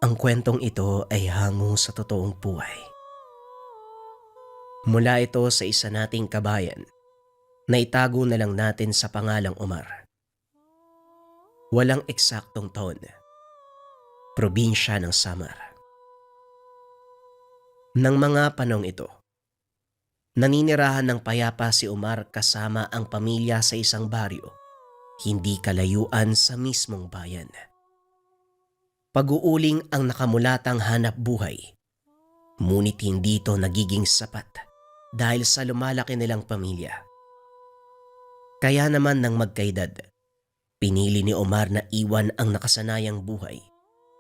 Ang kwentong ito ay hango sa totoong buhay. Mula ito sa isa nating kabayan na itago na lang natin sa pangalang Omar. Walang eksaktong taon. Probinsya ng Samar. Nang mga panong ito, naninirahan ng payapa si Omar kasama ang pamilya sa isang baryo, hindi kalayuan sa mismong bayan. Pag-uuling ang nakamulatang hanap buhay, ngunit hindi ito nagiging sapat dahil sa lumalaki nilang pamilya. Kaya naman nang magkaedad, pinili ni Omar na iwan ang nakasanayang buhay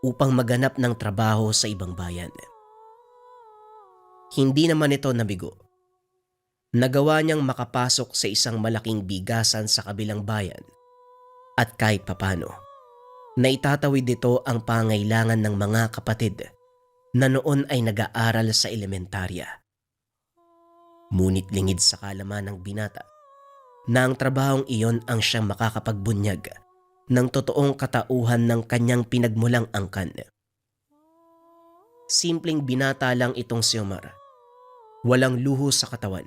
upang maganap ng trabaho sa ibang bayan. Hindi naman ito nabigo. Nagawa niyang makapasok sa isang malaking bigasan sa kabilang bayan at kahit papano, naitatawid dito ang pangailangan ng mga kapatid na noon ay nag-aaral sa elementarya. Ngunit lingid sa kalaman ng binata na ang trabahong iyon ang siyang makakapagbunyag ng totoong katauhan ng kanyang pinagmulang angkan. Simpleng binata lang itong si Omar, walang luho sa katawan,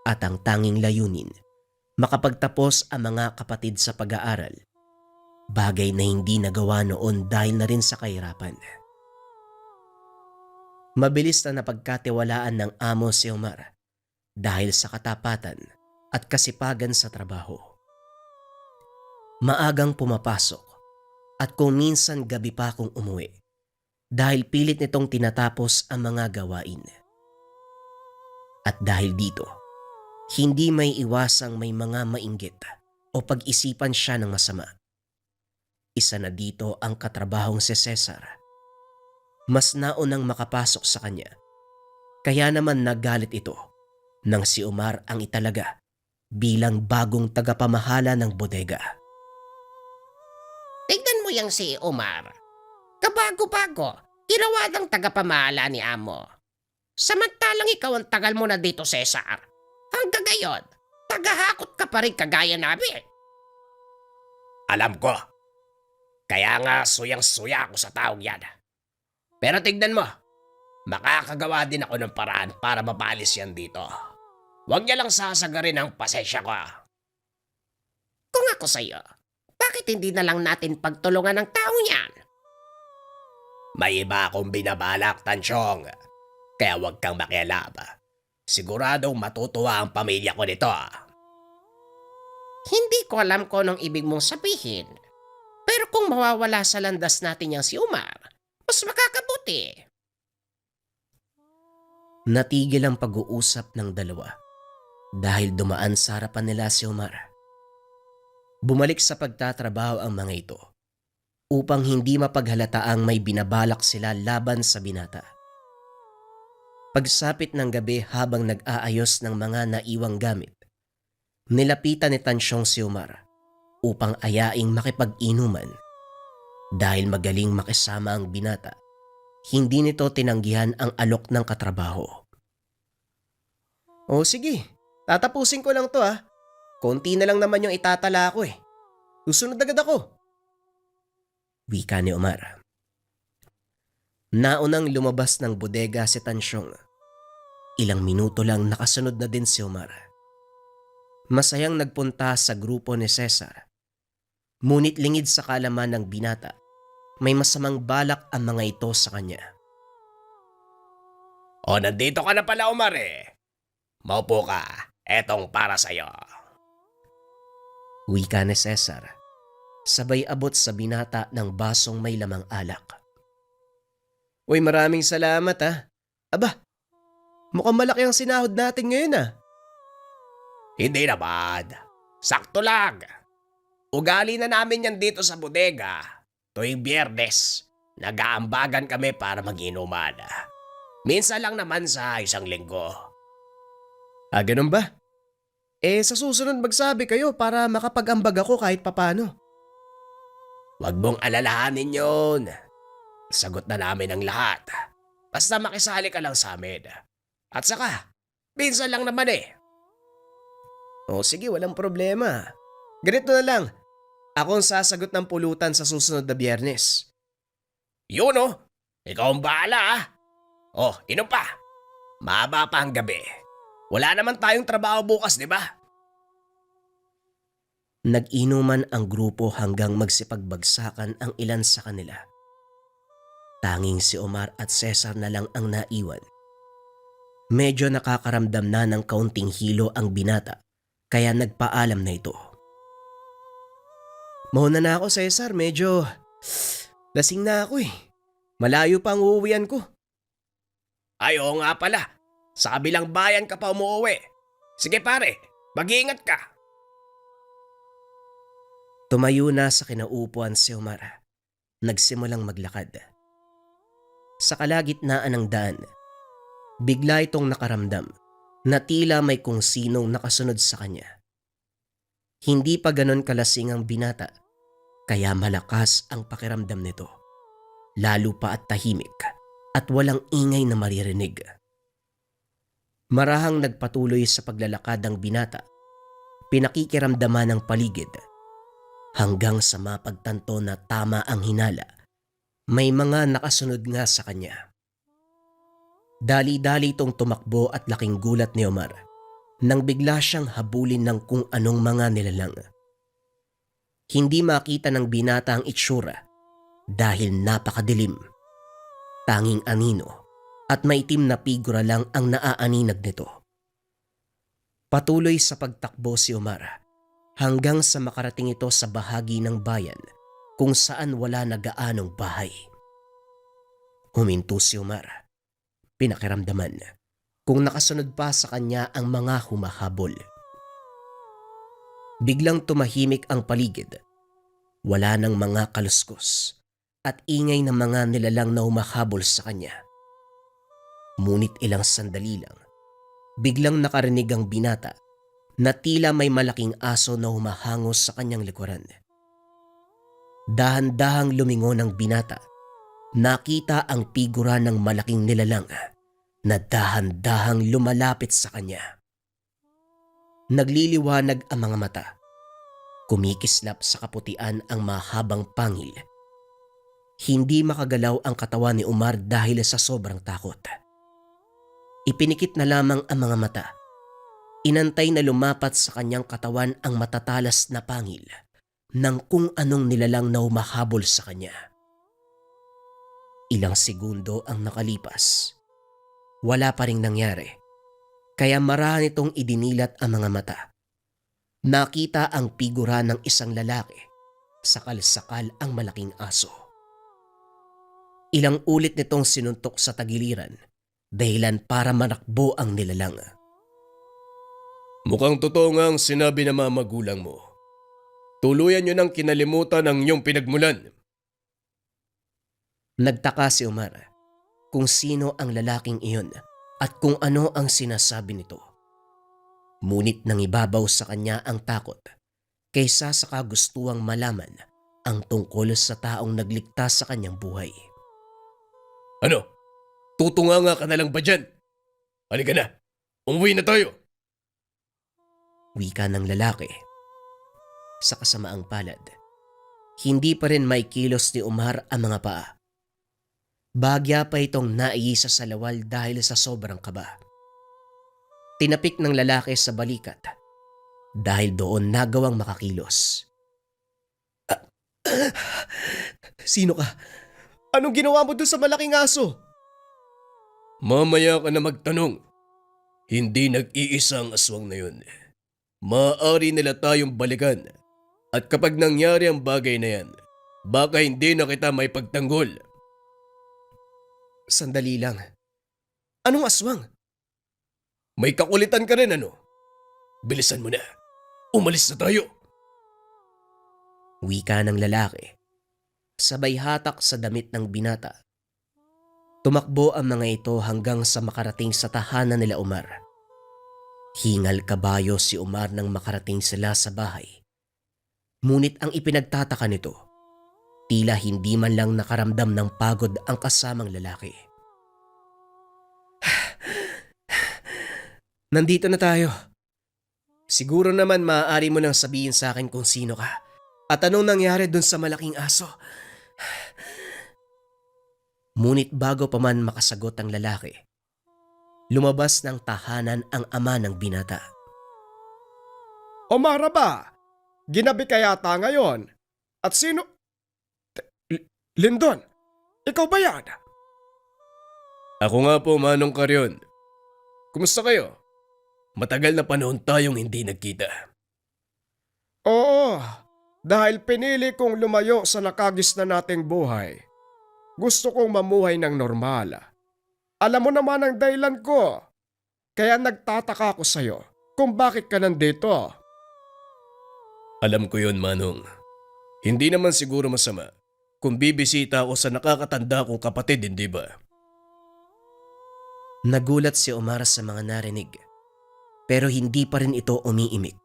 at ang tanging layunin, makapagtapos ang mga kapatid sa pag-aaral, bagay na hindi nagawa noon dahil na rin sa kahirapan. Mabilis na napagkatiwalaan ng amo si Omar dahil sa katapatan at kasipagan sa trabaho. Maagang pumapasok at kung minsan gabi pa kung umuwi dahil pilit nitong tinatapos ang mga gawain. At dahil dito, hindi may iwasang may mga mainggit o pag-isipan siya ng masama. Isa na dito ang katrabahong si Cesar. Mas naunang makapasok sa kanya. Kaya naman nagalit ito nang si Omar ang italaga bilang bagong tagapamahala ng bodega. Tignan mo yang si Omar. Kabago-bago, ginawa ng tagapamahala ni Amo. Samantalang ikaw ang tagal mo na dito, Cesar. Hanggang ngayon, tagahakot ka pa rin kagaya namin. Alam ko. Kaya nga suyang-suya ako sa taong yan. Pero tignan mo, makakagawa din ako ng paraan para mapalis yan dito. Huwag niya lang sasagarin ang pasensya ko. Kung ako sa'yo, bakit hindi na lang natin pagtulungan ng taong yan? May iba akong binabalak, Tansyong. Kaya huwag kang makialam. Siguradong matutuwa ang pamilya ko nito. Hindi ko alam kung anong ibig mong sabihin. Pero kung mawawala sa landas natin yang si Omar, mas makakabuti. Natigil ang pag-uusap ng dalawa dahil dumaan sa harapan nila si Omar. Bumalik sa pagtatrabaho ang mga ito upang hindi mapaghalataang may binabalak sila laban sa binata. Pagsapit ng gabi habang nag-aayos ng mga naiwang gamit, nilapitan ni Tansyong si Omar upang ayaing makipag-inuman. Dahil magaling makisama ang binata, hindi nito tinanggihan ang alok ng katrabaho. O sige, tatapusin ko lang to ah. Konti na lang naman yung itatala ko eh. Susunod agad ako. Wika ni Omar. Naunang lumabas ng bodega si Tansyong. Ilang minuto lang nakasunod na din si Omar. Masayang nagpunta sa grupo ni Cesar. Ngunit lingid sa kalaman ng binata, may masamang balak ang mga ito sa kanya. O, nandito ka na pala, Omar eh. Maupo ka. Etong para sa'yo. Wika ni Cesar. Sabay abot sa binata ng basong may lamang alak. Uy, maraming salamat ah. Aba, mukhang malaki ang sinahod natin ngayon ah. Hindi naman. Sakto lang. Ugali na namin yan dito sa bodega. Tuwing Biyernes, nag-aambagan kami para mag-inuman. Minsan lang naman sa isang linggo. Ah, ganun ba? Sa susunod magsabi kayo para makapag-ambag ako kahit papano. Huwag mong alalahanin yun. Sagot na namin ang lahat. Basta makisali ka lang sa amin. At saka, minsan lang naman eh. O sige, walang problema. Ganito na lang. Ako ang sasagot ng pulutan sa susunod na Biyernes. Yun oh, ikaw ang bahala ah. Oh, inom pa. Mahaba pa ang gabi. Wala naman tayong trabaho bukas, di ba? Nag-inuman ang grupo hanggang magsipagbagsakan ang ilan sa kanila. Tanging si Omar at Cesar na lang ang naiwan. Medyo nakakaramdam na ng kaunting hilo ang binata kaya nagpaalam na ito. Mauna na ako, Cesar. Medyo lasing na ako eh. Malayo pa ang uuwian ko. Ay, oo nga pala. Sa kabilang bayan ka pa umuwi. Sige pare, mag-iingat ka. Tumayo na sa kinaupuan si Omar. Nagsimulang maglakad. Sa kalagitnaan ng daan, bigla itong nakaramdam na tila may kung sinong nakasunod sa kanya. Hindi pa ganon kalasing ang binata, kaya malakas ang pakiramdam nito. Lalo pa at tahimik at walang ingay na maririnig. Marahang nagpatuloy sa paglalakad ang binata, pinakikiramdaman ng paligid, hanggang sa mapagtanto na tama ang hinala. May mga nakasunod nga sa kanya. Dali-dali itong tumakbo at laking gulat ni Omar nang bigla siyang habulin ng kung anong mga nilalang. Hindi makita ng binata ang itsura dahil napakadilim. Tanging anino at maitim na figura lang ang naaaninag nito. Patuloy sa pagtakbo si Omar hanggang sa makarating ito sa bahagi ng bayan kung saan wala na gaanong bahay. Huminto si Omar. Pinakiramdaman kung nakasunod pa sa kanya ang mga humahabol. Biglang tumahimik ang paligid. Wala nang mga kaluskos at ingay ng mga nilalang na humahabol sa kanya. Ngunit ilang sandali lang, biglang nakarinig ang binata na tila may malaking aso na humahangos sa kanyang likuran. Dahan-dahang lumingon ang binata. Nakita ang figura ng malaking nilalang na dahan-dahang lumalapit sa kanya. Nagliliwanag ang mga mata. Kumikislap sa kaputian ang mahabang pangil. Hindi makagalaw ang katawan ni Omar dahil sa sobrang takot. Ipinikit na lamang ang mga mata. Inantay na lumapat sa kanyang katawan ang matatalas na pangil ng kung anong nilalang na humahabol sa kanya. Ilang segundo ang nakalipas. Wala pa ring nangyari, kaya marahan itong idinilat ang mga mata. Nakita ang figura ng isang lalaki, sakal-sakal ang malaking aso. Ilang ulit nitong sinuntok sa tagiliran, dahilan para manakbo ang nilalang. Mukhang totoo nga ang sinabi ng mga magulang mo. Tuluyan nyo nang kinalimutan ang inyong pinagmulan. Nagtaka si Omar kung sino ang lalaking iyon at kung ano ang sinasabi nito. Ngunit nangibabaw sa kanya ang takot kaysa sa kagustuhang malaman ang tungkol sa taong nagligtas sa kanyang buhay. Ano? Tutunganga ka na lang ba dyan? Halika na, umuwi na tayo. Wika ng lalaki. Sa kasamaang palad, hindi pa rin may kilos ni Omar ang mga paa. Bagya pa itong naiisa sa lawal dahil sa sobrang kaba. Tinapik ng lalaki sa balikat dahil doon nagawang makakilos. Sino ka? Anong ginawa mo doon sa malaking aso? Mamaya ka na magtanong. Hindi nag-iisa ang aswang na yun. Maaari nila tayong balikan. At kapag nangyari ang bagay na yan, baka hindi na kita may pagtanggol. Sandali lang. Anong aswang? May kakulitan ka rin ano? Bilisan mo na. Umalis na tayo. Wika ng lalaki. Sabay hatak sa damit ng binata. Tumakbo ang mga ito hanggang sa makarating sa tahanan nila Omar. Hingal kabayo si Omar nang makarating sila sa bahay. Ngunit ang ipinagtataka nito, tila hindi man lang nakaramdam ng pagod ang kasamang lalaki. Nandito na tayo. Siguro naman maaari mo nang sabihin sa akin kung sino ka at anong nangyari dun sa malaking aso. Ngunit bago pa man makasagot ang lalaki, lumabas ng tahanan ang ama ng binata. Omara ba? Ginabi ka yata ngayon. At sino? Lindon, ikaw ba yan? Ako nga po, Manong Karyon. Kumusta kayo? Matagal na panahon tayong hindi nagkita. Oo, dahil pinili kong lumayo sa nakagis na nating buhay. Gusto kong mamuhay ng normal. Alam mo naman ang dahilan ko. Kaya nagtataka ako sa'yo kung bakit ka nandito. Alam ko yun, Manong. Hindi naman siguro masama kung bibisita ako sa nakakatanda kong kapatid, hindi ba? Nagulat si Omar sa mga narinig, pero hindi pa rin ito umiimik.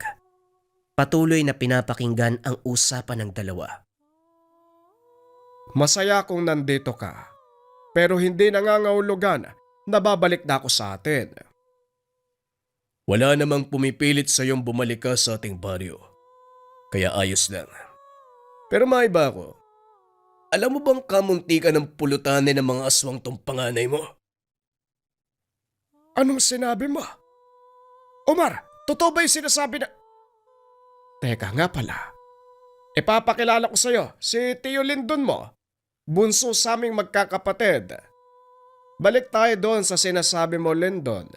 Patuloy na pinapakinggan ang usapan ng dalawa. Masaya kung nandito ka, pero hindi nangangahulugan na babalik na ako sa atin. Wala namang pumipilit sa iyong bumalik ka sa ating baryo. Kaya ayos lang. Pero maiba ako. Alam mo bang kamunti ka ng pulutanin ng mga aswang tong panganay mo? Anong sinabi mo? Omar, totoo ba yung sinasabi na... Teka nga pala. Ipapakilala ko sa'yo si Tio Lindon mo. Bunso sa aming magkakapatid. Balik tayo doon sa sinasabi mo, Lindon.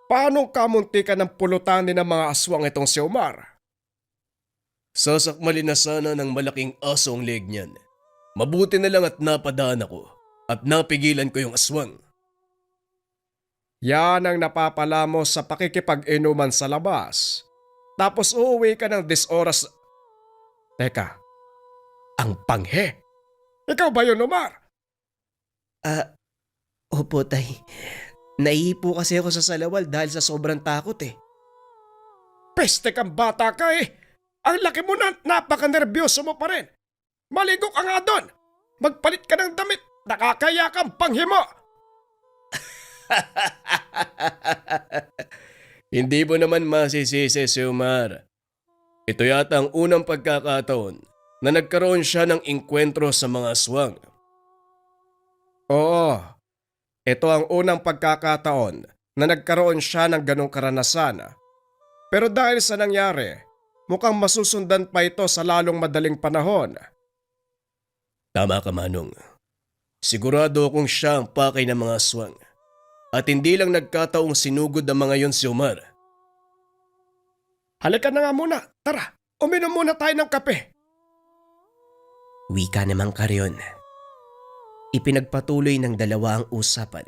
Paano kamunti ka ng pulutanin ng mga aswang itong si Omar? Sasakmalin na sana ng malaking aso ang leg niyan. Mabuti na lang at napadaan ako at napigilan ko yung aswang. Yan ang napapala mo sa pakikipag-inuman sa labas. Tapos uuwi ka ng 10 oras. Teka, ang panghe. Ikaw ba yun, Omar? Opo, tay. Naihipo kasi ako sa salawal dahil sa sobrang takot eh. Peste kang bata ka eh. Ang laki mo na, napaka-nervyoso mo pa rin. Maligo ka nga doon. Magpalit ka ng damit. Nakakaya kang panghe mo. Hindi mo naman masisisi si Omar. Ito yata ang unang pagkakataon na nagkaroon siya ng engkwentro sa mga aswang. Oo. Ito ang unang pagkakataon na nagkaroon siya ng ganong karanasan. Pero dahil sa nangyari, mukhang masusundan pa ito sa lalong madaling panahon. Tama ka, Manong. Sigurado akong siya ang pakay ng mga aswang. At hindi lang nagkataong sinugod ang mga yon si Omar. Halika na nga muna. Tara, uminom muna tayo ng kape. Wika namang Karyon. Ipinagpatuloy ng dalawa ang usapan.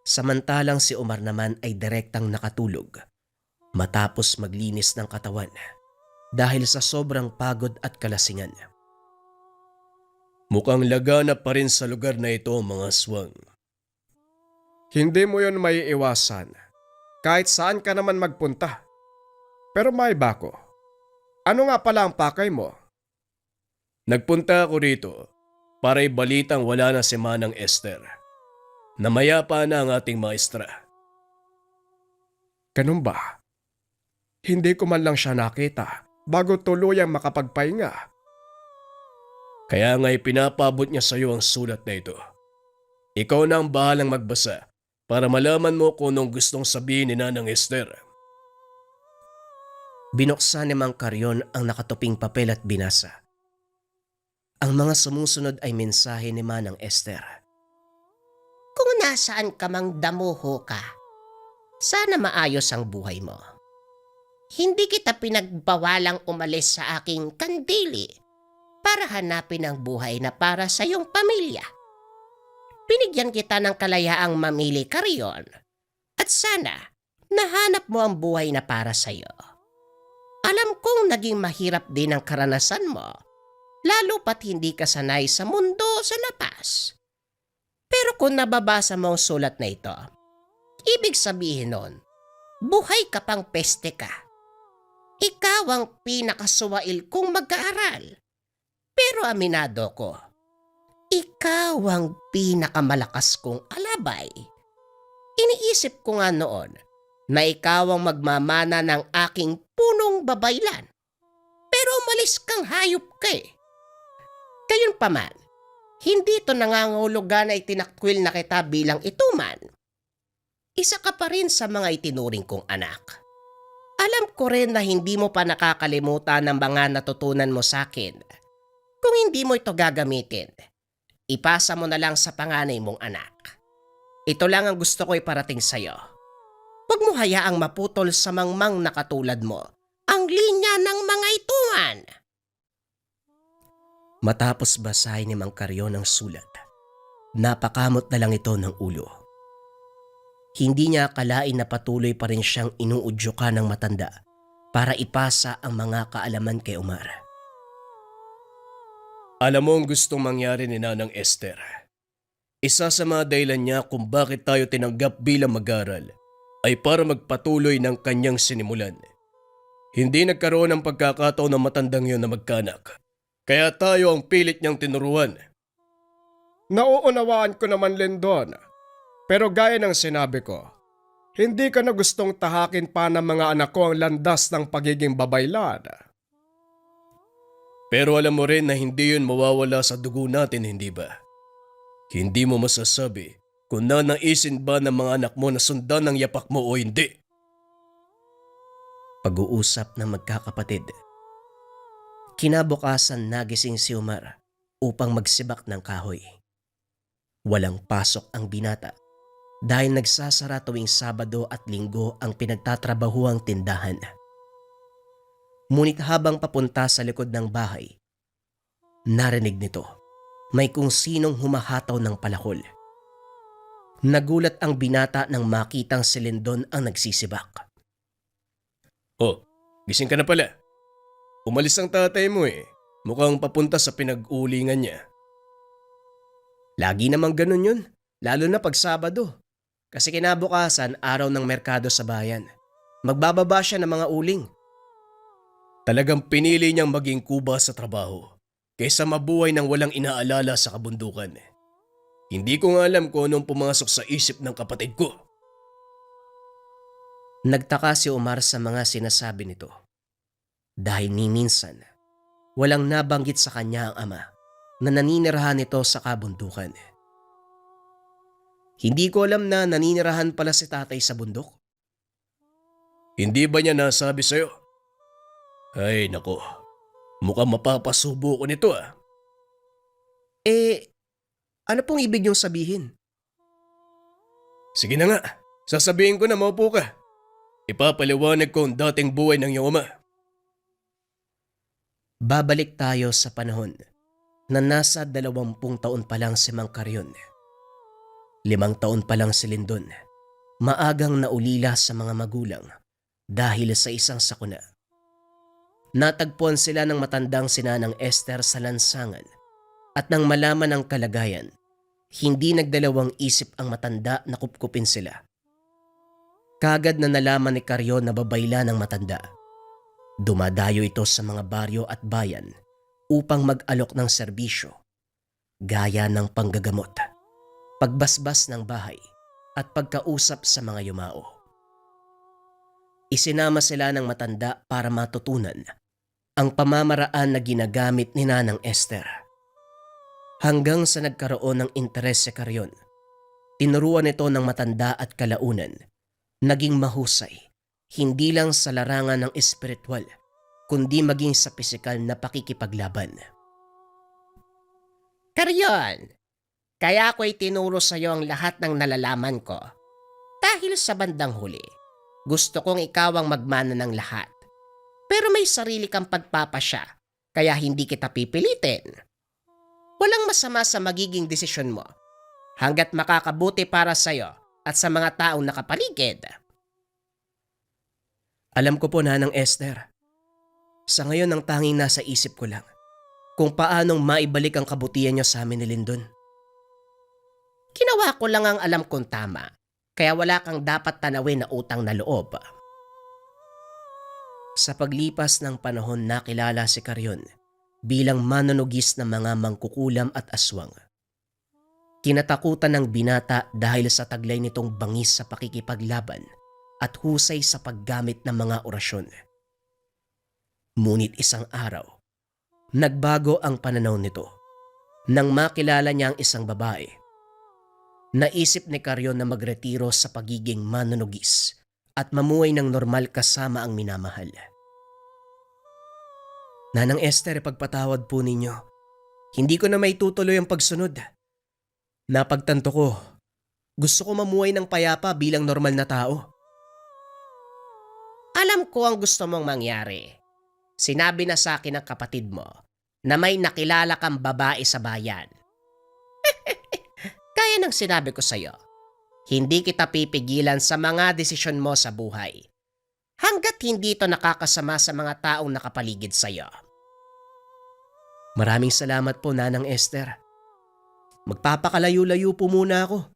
Samantalang si Omar naman ay direktang nakatulog matapos maglinis ng katawan dahil sa sobrang pagod at kalasingan. Mukhang laganap pa rin sa lugar na ito ang mga aswang. Hindi mo yon maiiwasan. Kahit saan ka naman magpunta. Pero may bako. Ano nga pala ang pakay mo? Nagpunta ako rito para ibalitang wala na si Manang Esther. Namayapa na ang ating maestra. Ganun ba? Hindi ko man lang siya nakita bago tuluyang makapagpahinga. Kaya nga ipinapabot niya sa iyo ang sulat na ito. Ikaw na ang bahalang magbasa para malaman mo kung anong gustong sabihin ni Nanang Esther. Binuksan ni Mang Karyon ang nakatuping papel at binasa. Ang mga sumusunod ay mensahe ni Manang Esther. Kung nasaan ka mang damuho ka, sana maayos ang buhay mo. Hindi kita pinagbawalang umalis sa aking kandili para hanapin ang buhay na para sa iyong pamilya. Binigyan kita ng kalayaang mamili, Karyon. At sana, nahanap mo ang buhay na para sa iyo. Alam kong naging mahirap din ang karanasan mo, lalo pat hindi ka sanay sa mundo sa labas. Pero kung nababasa mo ang sulat na ito, ibig sabihin nun, buhay ka pang peste ka. Ikaw ang pinakasuwail kong mag-aaral. Pero aminado ko, ikaw ang pinakamalakas kong alabay. Iniisip ko nga noon na ikaw ang magmamana ng aking punong babaylan. Pero umalis kang hayop ka eh. Gayunpaman, Hindi to nangangahulugan na itinakwil na kita bilang ituman. Isa ka pa rin sa mga itinuring kong anak. Alam ko rin na hindi mo pa nakakalimutan ng mga natutunan mo sa akin. Kung hindi mo ito gagamitin, ipasa mo na lang sa panganay mong anak. Ito lang ang gusto ko iparating sa'yo. Huwag mo hayaang maputol sa mangmang na katulad mo ang linya ng mga ituan. Matapos basahin ni Mang Karyon ang sulat, napakamot na lang ito ng ulo. Hindi niya akalain na patuloy pa rin siyang inuudyukan ng matanda para ipasa ang mga kaalaman kay Omar. Alam mo ang gustong mangyari ni Nanang Esther. Isa sa mga dahilan niya kung bakit tayo tinanggap bilang mag-aral ay para magpatuloy ng kanyang sinimulan. Hindi nagkaroon ng pagkakataon ng matandang yon na magkanak. Kaya tayo ang pilit niyang tinuruan. Nauunawaan ko naman, Lindon. Pero gaya ng sinabi ko, hindi ka na gustong tahakin pa ng mga anak ko ang landas ng pagiging babaylan. Pero alam mo rin na hindi yun mawawala sa dugo natin, hindi ba? Hindi mo masasabi kung nanaisin ba ng mga anak mo na sundan ng yapak mo o hindi. Pag-uusap ng magkakapatid. Kinabukasan nagising si Omar upang magsibak ng kahoy. Walang pasok ang binata dahil nagsasara tuwing Sabado at Linggo ang pinagtatrabahuang tindahan. Ngunit habang papunta sa likod ng bahay, narinig nito may kung sinong humahataw ng palakol. Nagulat ang binata nang makitang si Lindon ang nagsisibak. Oh, gising ka na pala. Umalis ang tatay mo eh. Mukhang papunta sa pinag-ulingan niya. Lagi namang ganun yun, lalo na pag Sabado. Kasi kinabukasan, araw ng merkado sa bayan. Magbababa siya ng mga uling. Talagang pinili niyang maging kuba sa trabaho kaysa mabuhay ng walang inaalala sa kabundukan. Hindi ko nga alam kung anong pumasok sa isip ng kapatid ko. Nagtaka si Omar sa mga sinasabi nito. Dahil ni minsan, walang nabanggit sa kanya ang ama na naninirahan nito sa kabundukan. Hindi ko alam na naninirahan pala si tatay sa bundok. Hindi ba niya nasabi sa'yo? Ay nako, mukhang mapapasubo ko nito ah. Ano pong ibig niyong sabihin? Sige na nga, sasabihin ko na maupo ka. Ipapaliwanag ko ang dating buhay ng iyong ama. Babalik tayo sa panahon na nasa 20 taon pa lang si Mang Karyon. 5 taon pa lang si Lindon. Maagang naulila sa mga magulang dahil sa isang sakuna. Natagpuan sila ng matandang si Nanang Esther sa lansangan at nang malaman ang kalagayan, hindi nagdalawang isip ang matanda na kupkupin sila. Kagad na nalaman ni Karyon na babayla ng matanda. Dumadayo ito sa mga baryo at bayan upang mag-alok ng serbisyo, gaya ng panggagamot, pagbasbas ng bahay at pagkausap sa mga yumao. Isinama sila ng matanda para matutunan ang pamamaraan na ginagamit ni Nanang Esther. Hanggang sa nagkaroon ng interes si Karyon, tinuruan ito ng matanda at kalaunan, naging mahusay. Hindi lang sa larangan ng espiritual, kundi maging sa pisikal na pakikipaglaban. Karyon, kaya ako'y tinuro sa iyo ang lahat ng nalalaman ko. Dahil sa bandang huli, gusto kong ikaw ang magmana ng lahat. Pero may sarili kang pagpapasya, kaya hindi kita pipilitin. Walang masama sa magiging desisyon mo, hanggat makakabuti para sa iyo at sa mga taong nakapaligid. Alam ko po, Nanang Esther. Sa ngayon ang tanging nasa isip ko lang kung paanong maibalik ang kabutihan niyo sa amin ni Lindon. Ginawa ko lang ang alam kong tama, kaya wala kang dapat tanawin na utang na loob. Sa paglipas ng panahon nakilala si Karyon bilang manunugis ng mga mangkukulam at aswang. Kinatakutan ng binata dahil sa taglay nitong bangis sa pakikipaglaban at husay sa paggamit ng mga orasyon. Ngunit isang araw, nagbago ang pananaw nito Nang makilala niya ang isang babae, naisip ni Carrion na magretiro sa pagiging manunugis at mamuhay ng normal kasama ang minamahal. Nanang Esther, pagpatawad po ninyo. Hindi ko na maitutuloy ang pagsunod. Napagtanto ko, gusto ko mamuhay ng payapa bilang normal na tao. Alam ko ang gusto mong mangyari. Sinabi na sa akin ng kapatid mo na may nakilala kang babae sa bayan. Kaya ng sinabi ko sa'yo, hindi kita pipigilan sa mga desisyon mo sa buhay hanggat hindi ito nakakasama sa mga taong nakapaligid sa'yo. Maraming salamat po, Nanang Esther. Magpapakalayo-layo po muna ako.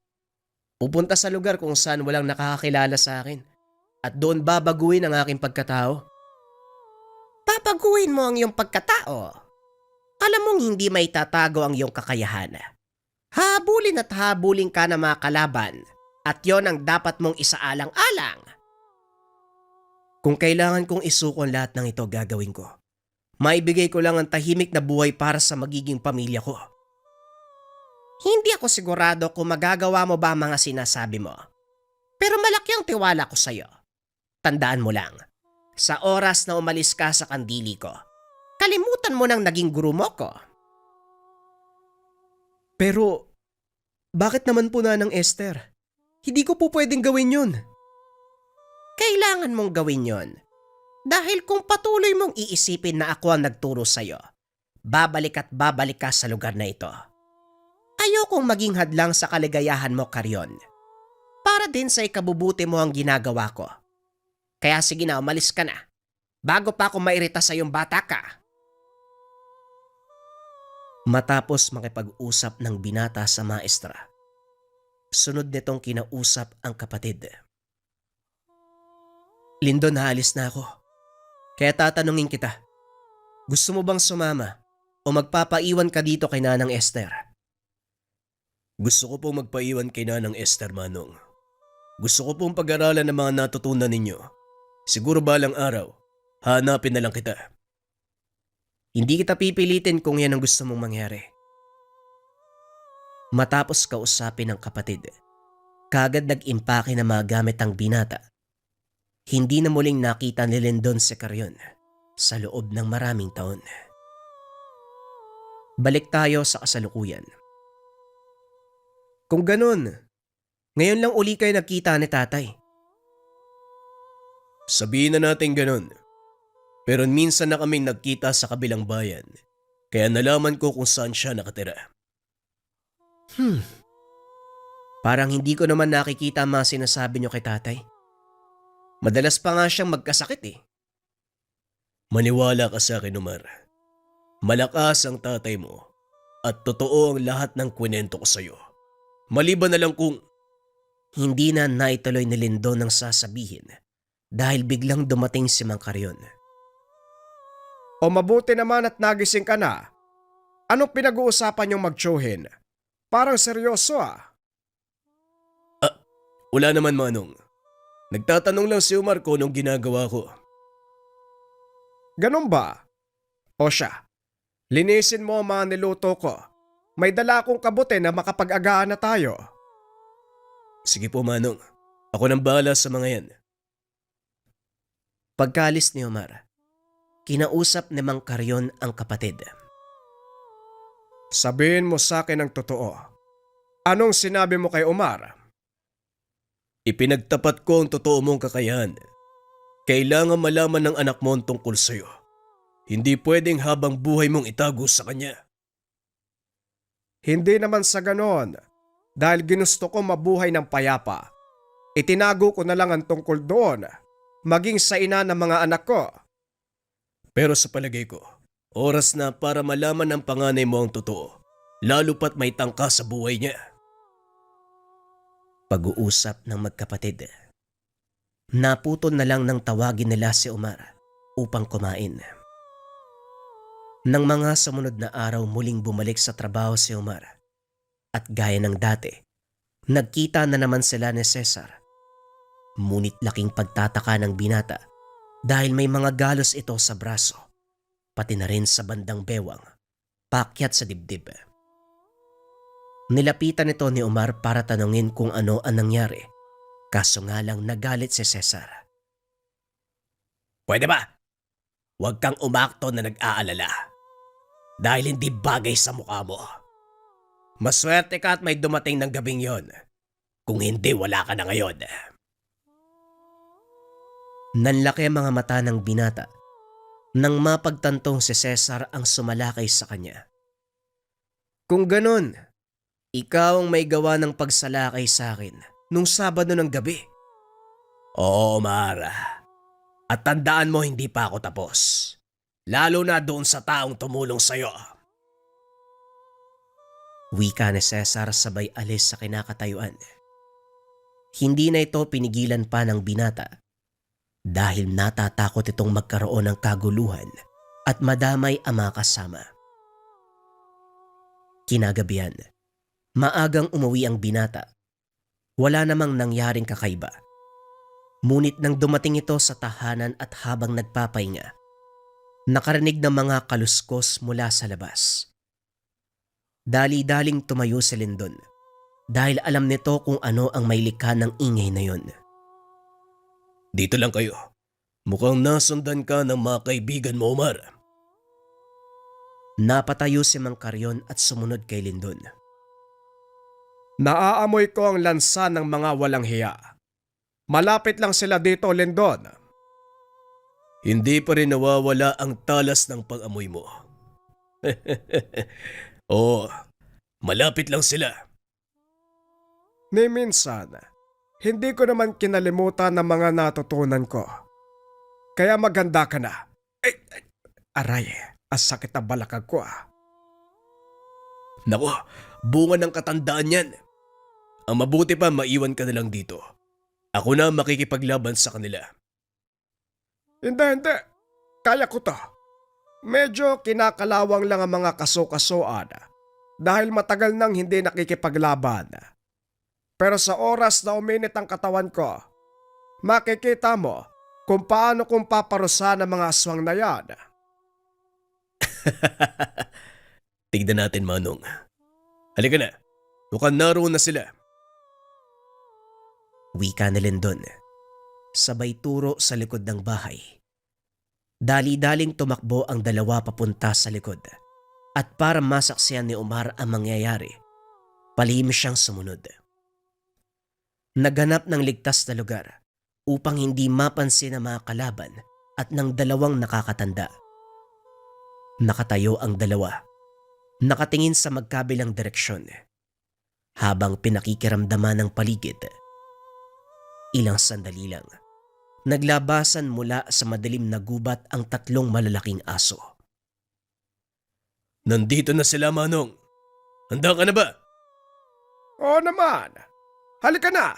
Pupunta sa lugar kung saan walang nakakakilala sa akin at doon babaguhin ang aking pagkatao. Papaguhin mo ang iyong pagkatao. Alam mong hindi may tatago ang iyong kakayahan. Habulin at habulin ka ng mga kalaban at yon ang dapat mong isaalang-alang. Kung kailangan kong isuko ang lahat ng ito, gagawin ko. Maibigay ko lang ang tahimik na buhay para sa magiging pamilya ko. Hindi ako sigurado kung magagawa mo ba ang mga sinasabi mo. Pero malaki ang tiwala ko sa'yo. Tandaan mo lang, sa oras na umalis ka sa kandili ko, kalimutan mo nang naging guru mo ko. Pero, bakit naman po, Nanang Esther? Hindi ko po pwedeng gawin yun. Kailangan mong gawin yon. Dahil kung patuloy mong iisipin na ako ang nagturo sa'yo, babalik at babalik ka sa lugar na ito. Ayokong maging hadlang sa kaligayahan mo, Carrion. Para din sa ikabubuti mo ang ginagawa ko. Kaya sige na, umalis ka na. Bago pa ako mairita sa iyong bata ka. Matapos makipag-usap ng binata sa maestra, sunod nitong kinausap ang kapatid. Lindon, haalis na ako. Kaya tatanungin kita, gusto mo bang sumama o magpapaiwan ka dito kay Nanang Esther? Gusto ko pong magpaiwan kay Nanang Esther, Manong. Gusto ko pong pag-aralan ng mga natutunan ninyo. Siguro balang araw, hanapin na lang kita. Hindi kita pipilitin kung yan ang gusto mong mangyari. Matapos kausapin ng kapatid, kagad nag-impake na mga gamit ang binata. Hindi na muling nakita ni Lindon si Carrion sa loob ng maraming taon. Balik tayo sa kasalukuyan. Kung ganun, ngayon lang uli kayo nagkita ni tatay. Sabihin na natin ganun. Pero minsan na kaming nagkita sa kabilang bayan, kaya nalaman ko kung saan siya nakatira. Parang hindi ko naman nakikita ang mga sinasabi niyo kay tatay. Madalas pa nga siyang magkasakit eh. Maniwala ka sa akin, Omar. Malakas ang tatay mo at totoo ang lahat ng kwento ko sa'yo. Maliban na lang kung Hindi na naituloy ni Lindon ang sasabihin dahil biglang dumating si Mang Carrion. O mabuti naman at nagising ka na. Anong pinag-uusapan niyong magtsuhin? Parang seryoso ah. wala naman, Manong. Nagtatanong lang si Omar kung anong ginagawa ko. Ganun ba? O siya, linisin mo ang mga niluto ko. May dala akong kabote na makapag-agaan na tayo. Sige po, Manong. Ako nang bahala sa mga yan. Pagkalis ni Omar, kinausap ni Mang Carrion ang kapatid. Sabihin mo sa akin ang totoo. Anong sinabi mo kay Omar? Ipinagtapat ko ang totoo mong kakayahan. Kailangan malaman ng anak mo ang tungkol sa'yo. Hindi pwedeng habang buhay mong itago sa kanya. Hindi naman sa ganon. Dahil ginusto ko mabuhay ng payapa. Itinago ko na lang ang tungkol doon. Maging sa ina ng mga anak ko. Pero sa palagay ko, oras na para malaman ng panganay mo ang totoo. Lalo pat may tangka sa buhay niya. Pag-uusap ng magkapatid. Naputol na lang ng tawagin nila si Omar upang kumain. Nang mga sumunod na araw muling bumalik sa trabaho si Omar at gaya ng dati, nagkita na naman sila ni Cesar. Ngunit laking pagtataka ng binata dahil may mga galos ito sa braso, pati na rin sa bandang bewang, paakyat sa dibdib. Nilapitan ito ni Omar para tanungin kung ano ang nangyari. Kaso nga lang nagalit si Cesar. Pwede ba? Huwag kang umakto na nag-aalala. Dahil hindi bagay sa mukha mo. Maswerte ka at may dumating ng gabing yon. Kung hindi, wala ka na ngayon. Nanlaki ang mga mata ng binata nang mapagtantong si Cesar ang sumalakay sa kanya. Kung ganon, ikaw ang may gawa ng pagsalakay sa akin nung Sabado ng gabi. Oo, Omar. At tandaan mo, hindi pa ako tapos. Lalo na doon sa taong tumulong sa'yo. Wika ni Cesar sabay alis sa kinakatayuan. Hindi na ito pinigilan pa ng binata dahil natatakot itong magkaroon ng kaguluhan at madamay ang mga kasama. Kinagabihan, maagang umuwi ang binata. Wala namang nangyaring kakaiba. Ngunit nang dumating ito sa tahanan at habang nagpapahinga, nakarinig ng mga kaluskos mula sa labas. Dali-daling tumayo si Lindon dahil alam nito kung ano ang may likha ng ingay na yon. Dito lang kayo. Mukhang nasundan ka ng mga kaibigan mo, Omar. Napatayo si Mang Carrion at sumunod kay Lindon. Naaamoy ko ang lansa ng mga walang hiya. Malapit lang sila dito, Lindon. Hindi pa rin nawawala ang talas ng pag-amoy mo. Oo, malapit lang sila. Ni minsan, hindi ko naman kinalimutan ang mga natutunan ko. Kaya maganda ka na. Aray, asakit ang balakag ko ah. Nako, bunga ng katandaan yan. Ang mabuti pa maiwan ka na lang dito. Ako na makikipaglaban sa kanila. Hindi. Kaya ko to. Medyo kinakalawang lang ang mga kaso-kasuan dahil matagal nang hindi nakikipaglaban. Pero sa oras na uminit ang katawan ko, makikita mo kung paano kong paparusahan ang mga aswang na yan. Tignan natin, Manong. Halika na. Mukhang naroon na sila. Wika ni Lindon, sabay turo sa likod ng bahay. Dali-daling tumakbo ang dalawa papunta sa likod at para masaksiyan ni Omar ang mangyayari, palihim siyang sumunod. Naghanap ng ligtas na lugar upang hindi mapansin ang mga kalaban at ng dalawang nakakatanda. Nakatayo ang dalawa, nakatingin sa magkabilang direksyon habang pinakikiramdaman ng paligid. Ilang sandali lang, naglabasan mula sa madilim na gubat ang tatlong malalaking aso. Nandito na sila, Manong. Handa ka na ba? Oo naman. Halika na.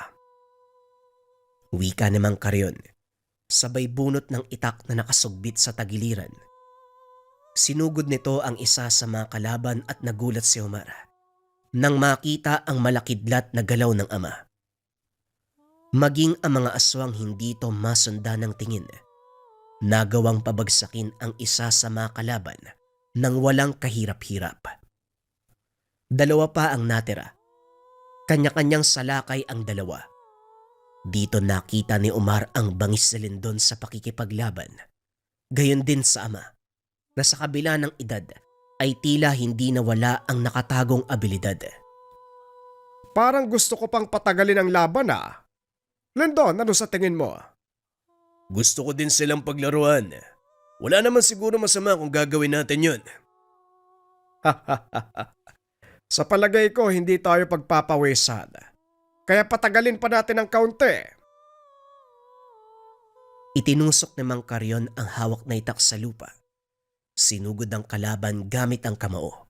Wika ni Mang Carrion, sabay bunot ng itak na nakasugbit sa tagiliran. Sinugod nito ang isa sa mga kalaban at nagulat si Omar nang makita ang malakidlat na galaw ng ama. Maging ang mga aswang hindi ito masundan ng tingin. Nagawang pabagsakin ang isa sa mga kalaban nang walang kahirap-hirap. Dalawa pa ang natira. Kanya-kanyang salakay ang dalawa. Dito nakita ni Omar ang bangis ni Lindon sa pakikipaglaban. Gayon din sa ama, na sa kabila ng edad ay tila hindi nawala ang nakatagong abilidad. Parang gusto ko pang patagalin ang laban ah. Lindon, ano sa tingin mo? Gusto ko din silang paglaruan. Wala naman siguro masama kung gagawin natin yun. Sa palagay ko, hindi tayo pagpapawisan. Kaya patagalin pa natin ang kaunti. Itinusok ni Mang Carrion ang hawak na itak sa lupa. Sinugod ang kalaban gamit ang kamao.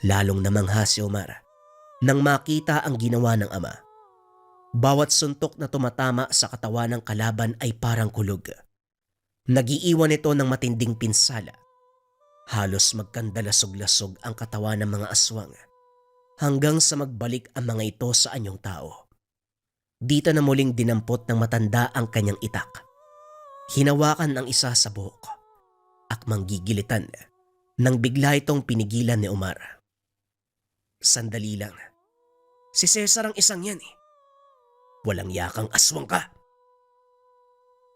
Lalong namangha si Omar nang makita ang ginawa ng ama. Bawat suntok na tumatama sa katawan ng kalaban ay parang kulog. Nagiiwan ito ng matinding pinsala. Halos magkandalasog-lasog ang katawan ng mga aswang hanggang sa magbalik ang mga ito sa anyong tao. Dito na muling dinampot ng matanda ang kanyang itak. Hinawakan ang isa sa buhok. Akmang gigilitan nang bigla itong pinigilan ni Omar. Sandali lang. Si Cesar ang isang yan eh. Walang yakang aswang ka.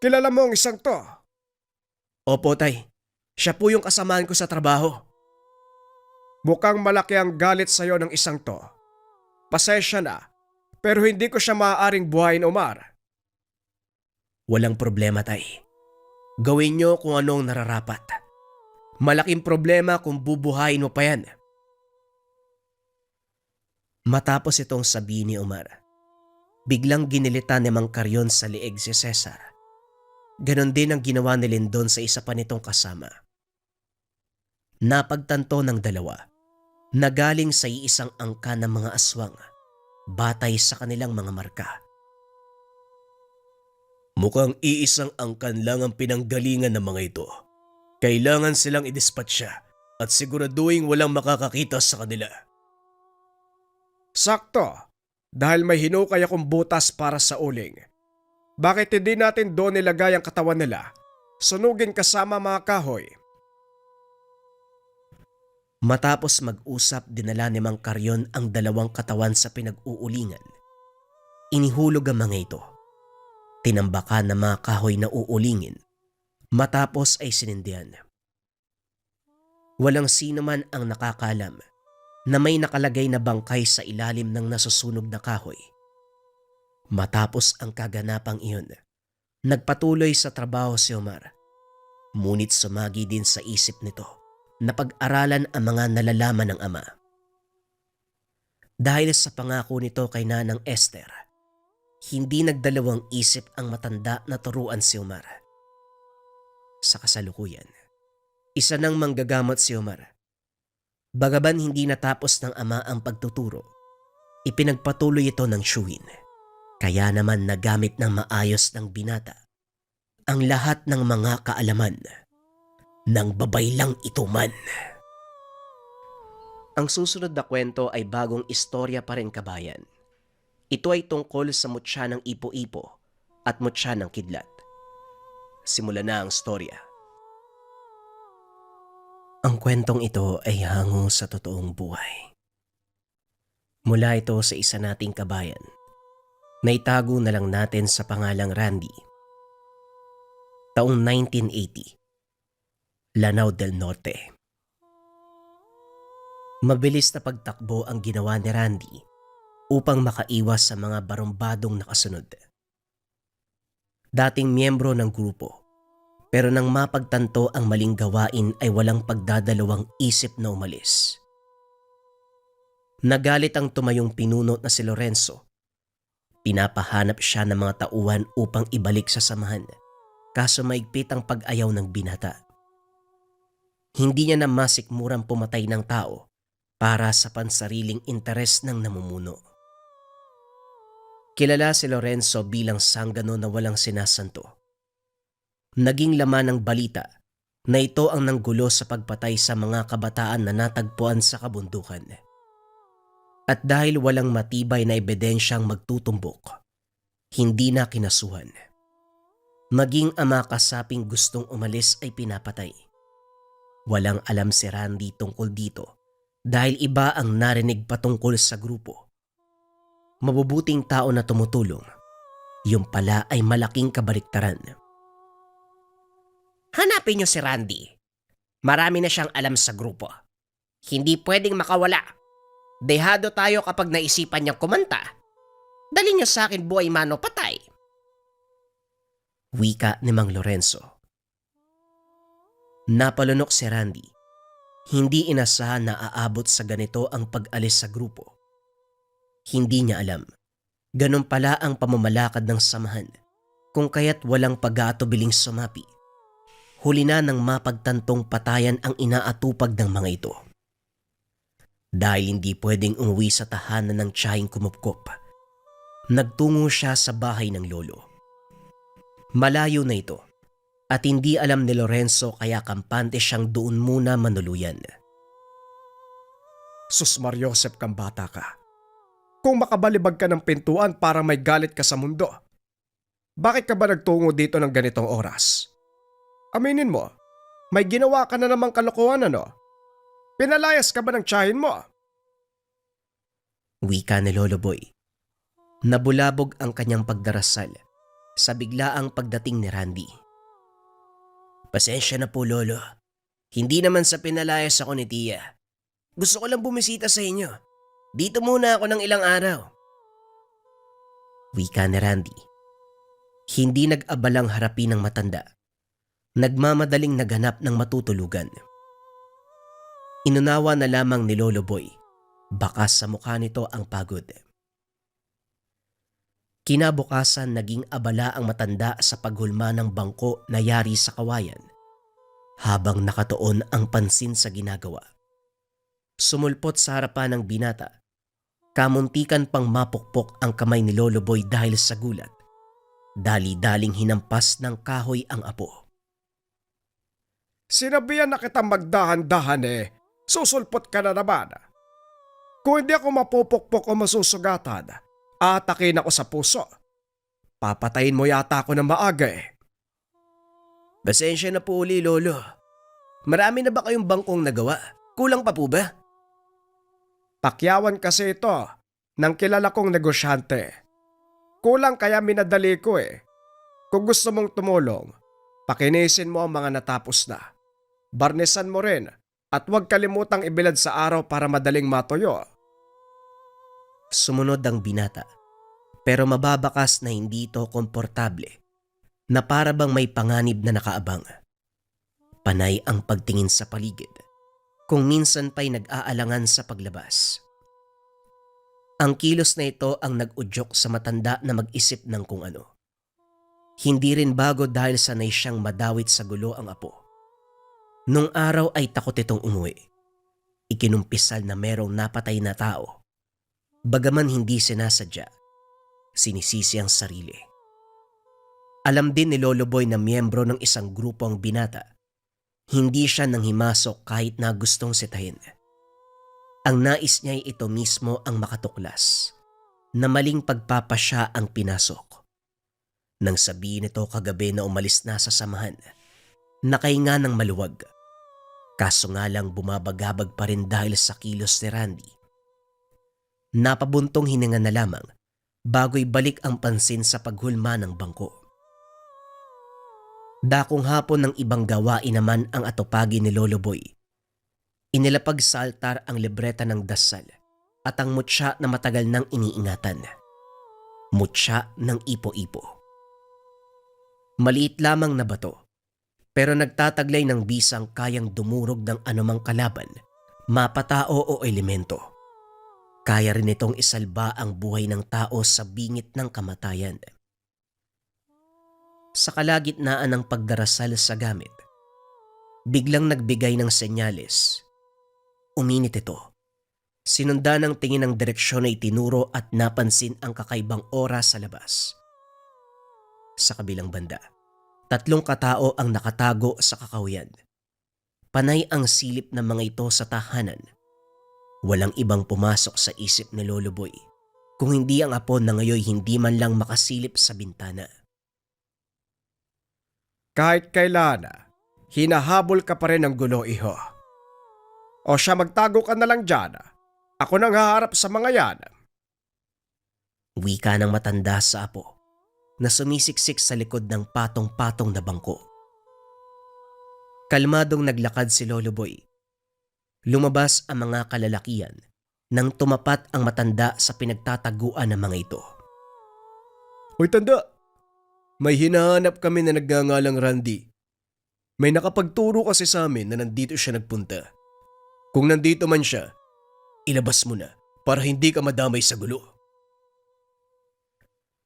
Kilala mo ang isang to? Opo tay, siya po yung kasamaan ko sa trabaho. Mukhang malaki ang galit sa'yo ng isang to. Pasensya na, pero hindi ko siya maaaring buhayin, Omar. Walang problema tay. Gawin nyo kung anong nararapat. Malaking problema kung bubuhayin mo pa yan. Matapos itong sabihin ni Omar, biglang ginilitan ni Mang Carrion sa lieg si Cesar. Ganon din ang ginawa ni Lindon sa isa pa nitong kasama. Napagtanto ng dalawa na galing sa iisang angka ng mga aswang batay sa kanilang mga marka. Mukhang iisang angkan lang ang pinanggalingan ng mga ito. Kailangan silang idispatcha at siguraduhin walang makakakita sa kanila. Sakto, dahil may hinukay akong butas para sa uling. Bakit hindi natin doon nilagay ang katawan nila? Sunugin kasama mga kahoy. Matapos mag-usap, dinala ni Mang Carrion ang dalawang katawan sa pinag-uulingan. Inihulog ang mga ito. Tinambakan ng mga kahoy na uulingin. Matapos ay sinindihan. Walang sino man ang nakakalam na may nakalagay na bangkay sa ilalim ng nasusunog na kahoy. Matapos ang kaganapang iyon, nagpatuloy sa trabaho si Omar. Ngunit sumagi din sa isip nito na pag-aralan ang mga nalalaman ng ama. Dahil sa pangako nito kay Nanang Esther, hindi nagdalawang isip ang matanda na turuan si Omar. Sa kasalukuyan, isa nang manggagamot si Omar. Bagaman hindi natapos ng ama ang pagtuturo, ipinagpatuloy ito ng tiyuhin. Kaya naman nagamit ng maayos ng binata ang lahat ng mga kaalaman ng babaylang ito man. Ang susunod na kwento ay bagong istorya pa rin kabayan. Ito ay tungkol sa mutya ng ipo-ipo at mutya ng kidlat. Simulan na ang storya. Ang kwentong ito ay hango sa totoong buhay. Mula ito sa isa nating kabayan. Naitago na lang natin sa pangalang Randy. Taong 1980. Lanao del Norte. Mabilis na pagtakbo ang ginawa ni Randy upang makaiwas sa mga barumbadong nakasunod. Dating miyembro ng grupo, pero nang mapagtanto ang maling gawain ay walang pagdadalawang isip na umalis. Nagalit ang tumayong pinuno na si Lorenzo. Pinapahanap siya ng mga tauhan upang ibalik sa samahan, kaso maigpit ang pag-ayaw ng binata. Hindi niya na masikmurang pumatay ng tao para sa pansariling interes ng namumuno. Kilala si Lorenzo bilang sanggano na walang sinasanto. Naging laman ng balita na ito ang nanggulo sa pagpatay sa mga kabataan na natagpuan sa kabundukan. At dahil walang matibay na ebidensyang magtutumbok, hindi na kinasuhan. Maging ang mga kasaping gustong umalis ay pinapatay. Walang alam si Randy tungkol dito dahil iba ang narinig patungkol sa grupo. Mabubuting tao na tumutulong, yung pala ay malaking kabaliktaran. Hanapin niyo si Randy. Marami na siyang alam sa grupo. Hindi pwedeng makawala. Dehado tayo kapag naisipan niyang kumanta. Dali niyo sa akin buhay mano patay. Wika ni Mang Lorenzo. Napalunok si Randy. Hindi inasahan na aabot sa ganito ang pag-alis sa grupo. Hindi niya alam. Ganun pala ang pamamalakad ng samahan, kung kaya't walang pag-aatubiling sumapi. Huli na nang mapagtantong patayan ang inaatupag ng mga ito. Dahil hindi pwedeng umuwi sa tahanan ng tiyahing kumupkop, nagtungo siya sa bahay ng lolo. Malayo na ito at hindi alam ni Lorenzo kaya kampante siyang doon muna manuluyan. Sus Mariosep kang bata ka. Kung makabalibag ka ng pintuan para may galit ka sa mundo, bakit ka ba nagtungo dito ng ganitong oras? Aminin mo, may ginawa ka na namang kalokohan ano? Pinalayas ka ba ng tiyahin mo? Wika ni Lolo Boy. Nabulabog ang kanyang pagdarasal sa biglaang pagdating ni Randy. Pasensya na po, Lolo. Hindi naman sa pinalayas ako ni Tia. Gusto ko lang bumisita sa inyo. Dito muna ako ng ilang araw. Wika ni Randy. Hindi nag-abalang harapin ng matanda. Nagmamadaling naghanap ng matutulugan. Inunawa na lamang ni Lolo Boy. Baka sa mukha nito ang pagod. Kinabukasan naging abala ang matanda sa paghulma ng bangko na yari sa kawayan habang nakatuon ang pansin sa ginagawa. Sumulpot sa harapan ng binata. Kamuntikan pang mapukpok ang kamay ni Lolo Boy dahil sa gulat. Dali-daling hinampas ng kahoy ang apo. Sinabihan na kitang magdahan-dahan susulpot ka na naman. Kung hindi ako mapupukpok o masusugatan, atakin ako sa puso. Papatayin mo yata ako ng maaga Pasensya na po uli, Lolo. Marami na ba kayong bangkong nagawa? Kulang pa po ba? Pakyawan kasi ito ng kilala kong negosyante. Kulang kaya minadali ko Kung gusto mong tumulong, pakinisin mo ang mga natapos na. Barnisan mo rin at huwag kalimutang ibilad sa araw para madaling matuyo. Sumunod ang binata, pero mababakas na hindi ito komportable, na para bang may panganib na nakaabang. Panay ang pagtingin sa paligid, kung minsan pa'y nag-aalangan sa paglabas. Ang kilos na ito ang nag-udyok sa matanda na mag-isip ng kung ano. Hindi rin bago dahil sanay siyang madawit sa gulo ang apo. Nung araw ay takot itong umuwi. Ikinumpisal na merong napatay na tao. Bagaman hindi sinasadya, sinisisi ang sarili. Alam din ni Lolo Boy na miyembro ng isang grupo ang binata. Hindi siya nang himasok kahit na gustong sitahin. Ang nais niya ay ito mismo ang makatuklas, na maling pagpapasya ang pinasok. Nang sabihin nito kagabi na umalis na sa samahan, nakahinga ng maluwag. Kaso nga lang bumabagabag pa rin dahil sa kilos ni Randy. Napabuntong hininga na lamang bago'y balik ang pansin sa paghulma ng bangko. Dakong hapon ng ibang gawain naman ang atupagi ni Lolo Boy. Inilapag sa altar ang libreta ng dasal at ang mutya na matagal nang iniingatan. Mutya ng ipo-ipo. Maliit lamang na bato, pero nagtataglay ng bisang kayang dumurog ng anumang kalaban, mapatao o elemento. Kaya rin itong isalba ang buhay ng tao sa bingit ng kamatayan. Sa kalagitnaan ng pagdarasal sa gamit, biglang nagbigay ng senyales. Uminit ito. Sinundan ng tingin ng direksyon na itinuro at napansin ang kakaibang oras sa labas. Sa kabilang banda, 3 katao ang nakatago sa kakahuyan. Panay ang silip ng mga ito sa tahanan. Walang ibang pumasok sa isip ni Lolo Boy kung hindi ang apo na ngayon hindi man lang makasilip sa bintana. Kahit kailan, hinahabol ka pa rin ng gulo, iho. O siya, magtago ka na lang dyan. Ako nang haharap sa mga yan. Wika ng matanda sa apo na sumisiksik sa likod ng patong-patong na bangko. Kalmadong naglakad si Lolo Boy. Lumabas ang mga kalalakian nang tumapat ang matanda sa pinagtataguan ng mga ito. Hoy tanda, may hinahanap kami na nagngangalang Randy. May nakapagturo kasi sa amin na nandito siya nagpunta. Kung nandito man siya, ilabas mo na para hindi ka madamay sa gulo.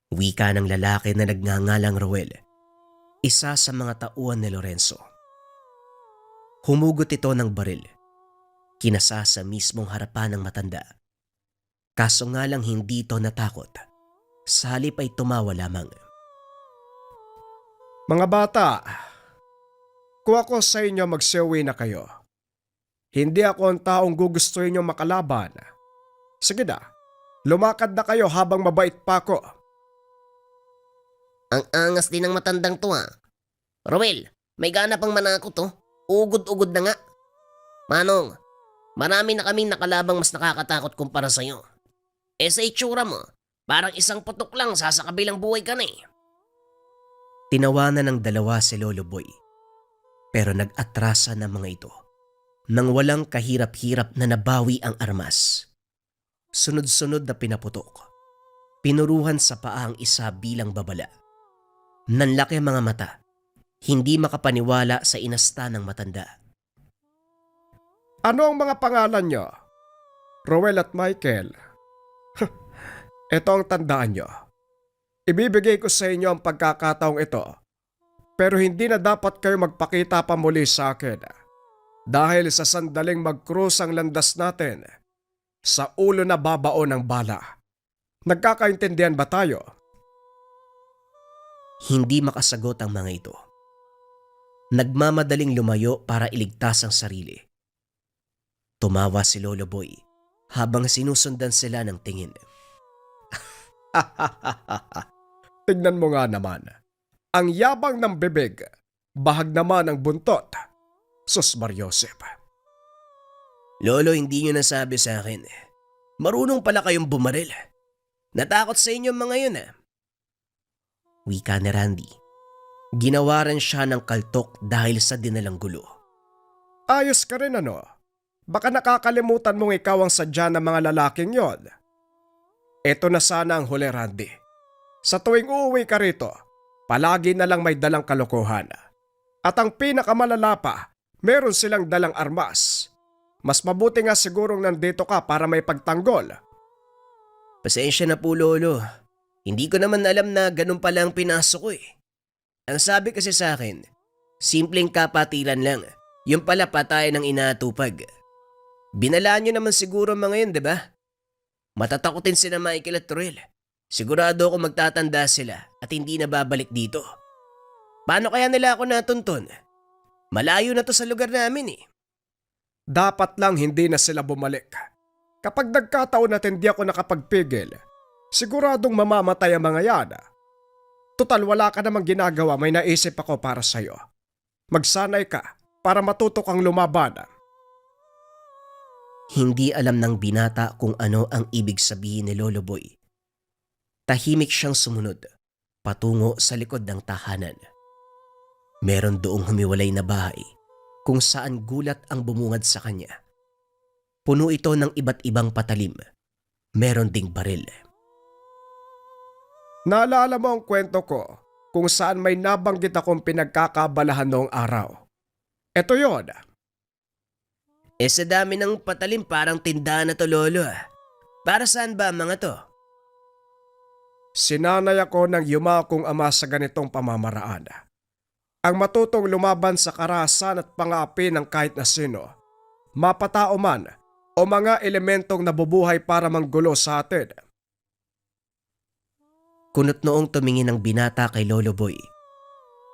Wika ng lalaki na nagngangalang Roel, isa sa mga tauhan ni Lorenzo. Humugot ito ng baril. Kinasa sa mismong harapan ng matanda. Kaso nga lang hindi ito natakot. Sa halip ay tumawa lamang. Mga bata, kung ako sa inyo magsiuwi na kayo, hindi ako ang taong gugustuhin nyo makalaban. Sige na, lumakad na kayo habang mabait pa ako. Ang angas din ng matandang to Roel, may gana pang manakot to. Ugod-ugod na nga. Manong, marami na kaming nakalabang mas nakakatakot kumpara sa'yo. Sa itsura mo, parang isang putok lang sasakabilang buhay ka na eh. Tinawanan ng dalawa si Lolo Boy. Pero nag-atrasa ng mga ito nang walang kahirap-hirap na nabawi ang armas. Sunod-sunod na pinaputok. Pinuruhan sa paa ang isa bilang babala. Nanlaki ang mga mata. Hindi makapaniwala sa inasta ng matanda. Ano ang mga pangalan nyo? Roel at Michael. Ito ang tandaan nyo. Ibibigay ko sa inyo ang pagkakataong ito. Pero hindi na dapat kayo magpakita pa muli sa akin. Dahil sa sandaling mag-cross ang landas natin, sa ulo na babao ng bala. Nagkakaintindihan ba tayo? Hindi makasagot ang mga ito. Nagmamadaling lumayo para iligtas ang sarili. Tumawa si Lolo Boy habang sinusundan sila ng tingin. Tignan mo nga naman. Ang yabang ng bibig, bahag naman ang buntot. Sus Mariosep. Lolo, hindi nyo nasabi sa akin. Marunong pala kayong bumaril. Natakot sa inyo mga yun Wika ni Randy. Ginawaran siya ng kaltok dahil sa dinalang gulo. Ayos ka rin ano? Baka nakakalimutan mong ikaw ang sadya ng mga lalaking yon. Ito na sana ang huli, Randy. Sa tuwing uuwi ka rito, palagi na lang may dalang kalokohan. At ang pinakamalala pa, meron silang dalang armas. Mas mabuti nga sigurong nandito ka para may pagtanggol. Pasensya na po, Lolo. Hindi ko naman alam na ganun pala ang pinasok ko Ang sabi kasi sa akin, simpleng kapatiran lang. Yung pala patayan ng inaatupag. Binalaan nyo naman siguro mga yun, di ba? Matatakutin sila Michael at Roel. Sigurado ako magtatanda sila at hindi na babalik dito. Paano kaya nila ako natuntun? Malayo na to sa lugar namin Dapat lang hindi na sila bumalik. Kapag nagkataon at hindi ako nakapagpigil, siguradong mamamatay ang mga yan. Total wala ka namang ginagawa, may naisip ako para sa'yo. Magsanay ka para matuto kang lumaban. Hindi alam ng binata kung ano ang ibig sabihin ni Lolo Boy. Tahimik siyang sumunod, patungo sa likod ng tahanan. Meron doong humiwalay na bahay kung saan gulat ang bumungad sa kanya. Puno ito ng iba't ibang patalim. Meron ding baril. Naalala mo ang kwento ko kung saan may nabanggit akong pinagkakabalahan noong araw. Ito yon. Sa dami ng patalim parang tindahan na to, Lolo. Para saan ba ang mga to? Sinanay ako ng yumakong ama sa ganitong pamamaraan. Ang matutong lumaban sa karahasan at pang-aapi ng kahit na sino, mapatao man o mga elementong nabubuhay para manggulo sa atin. Kunot noong tumingin ng binata kay Lolo Boy.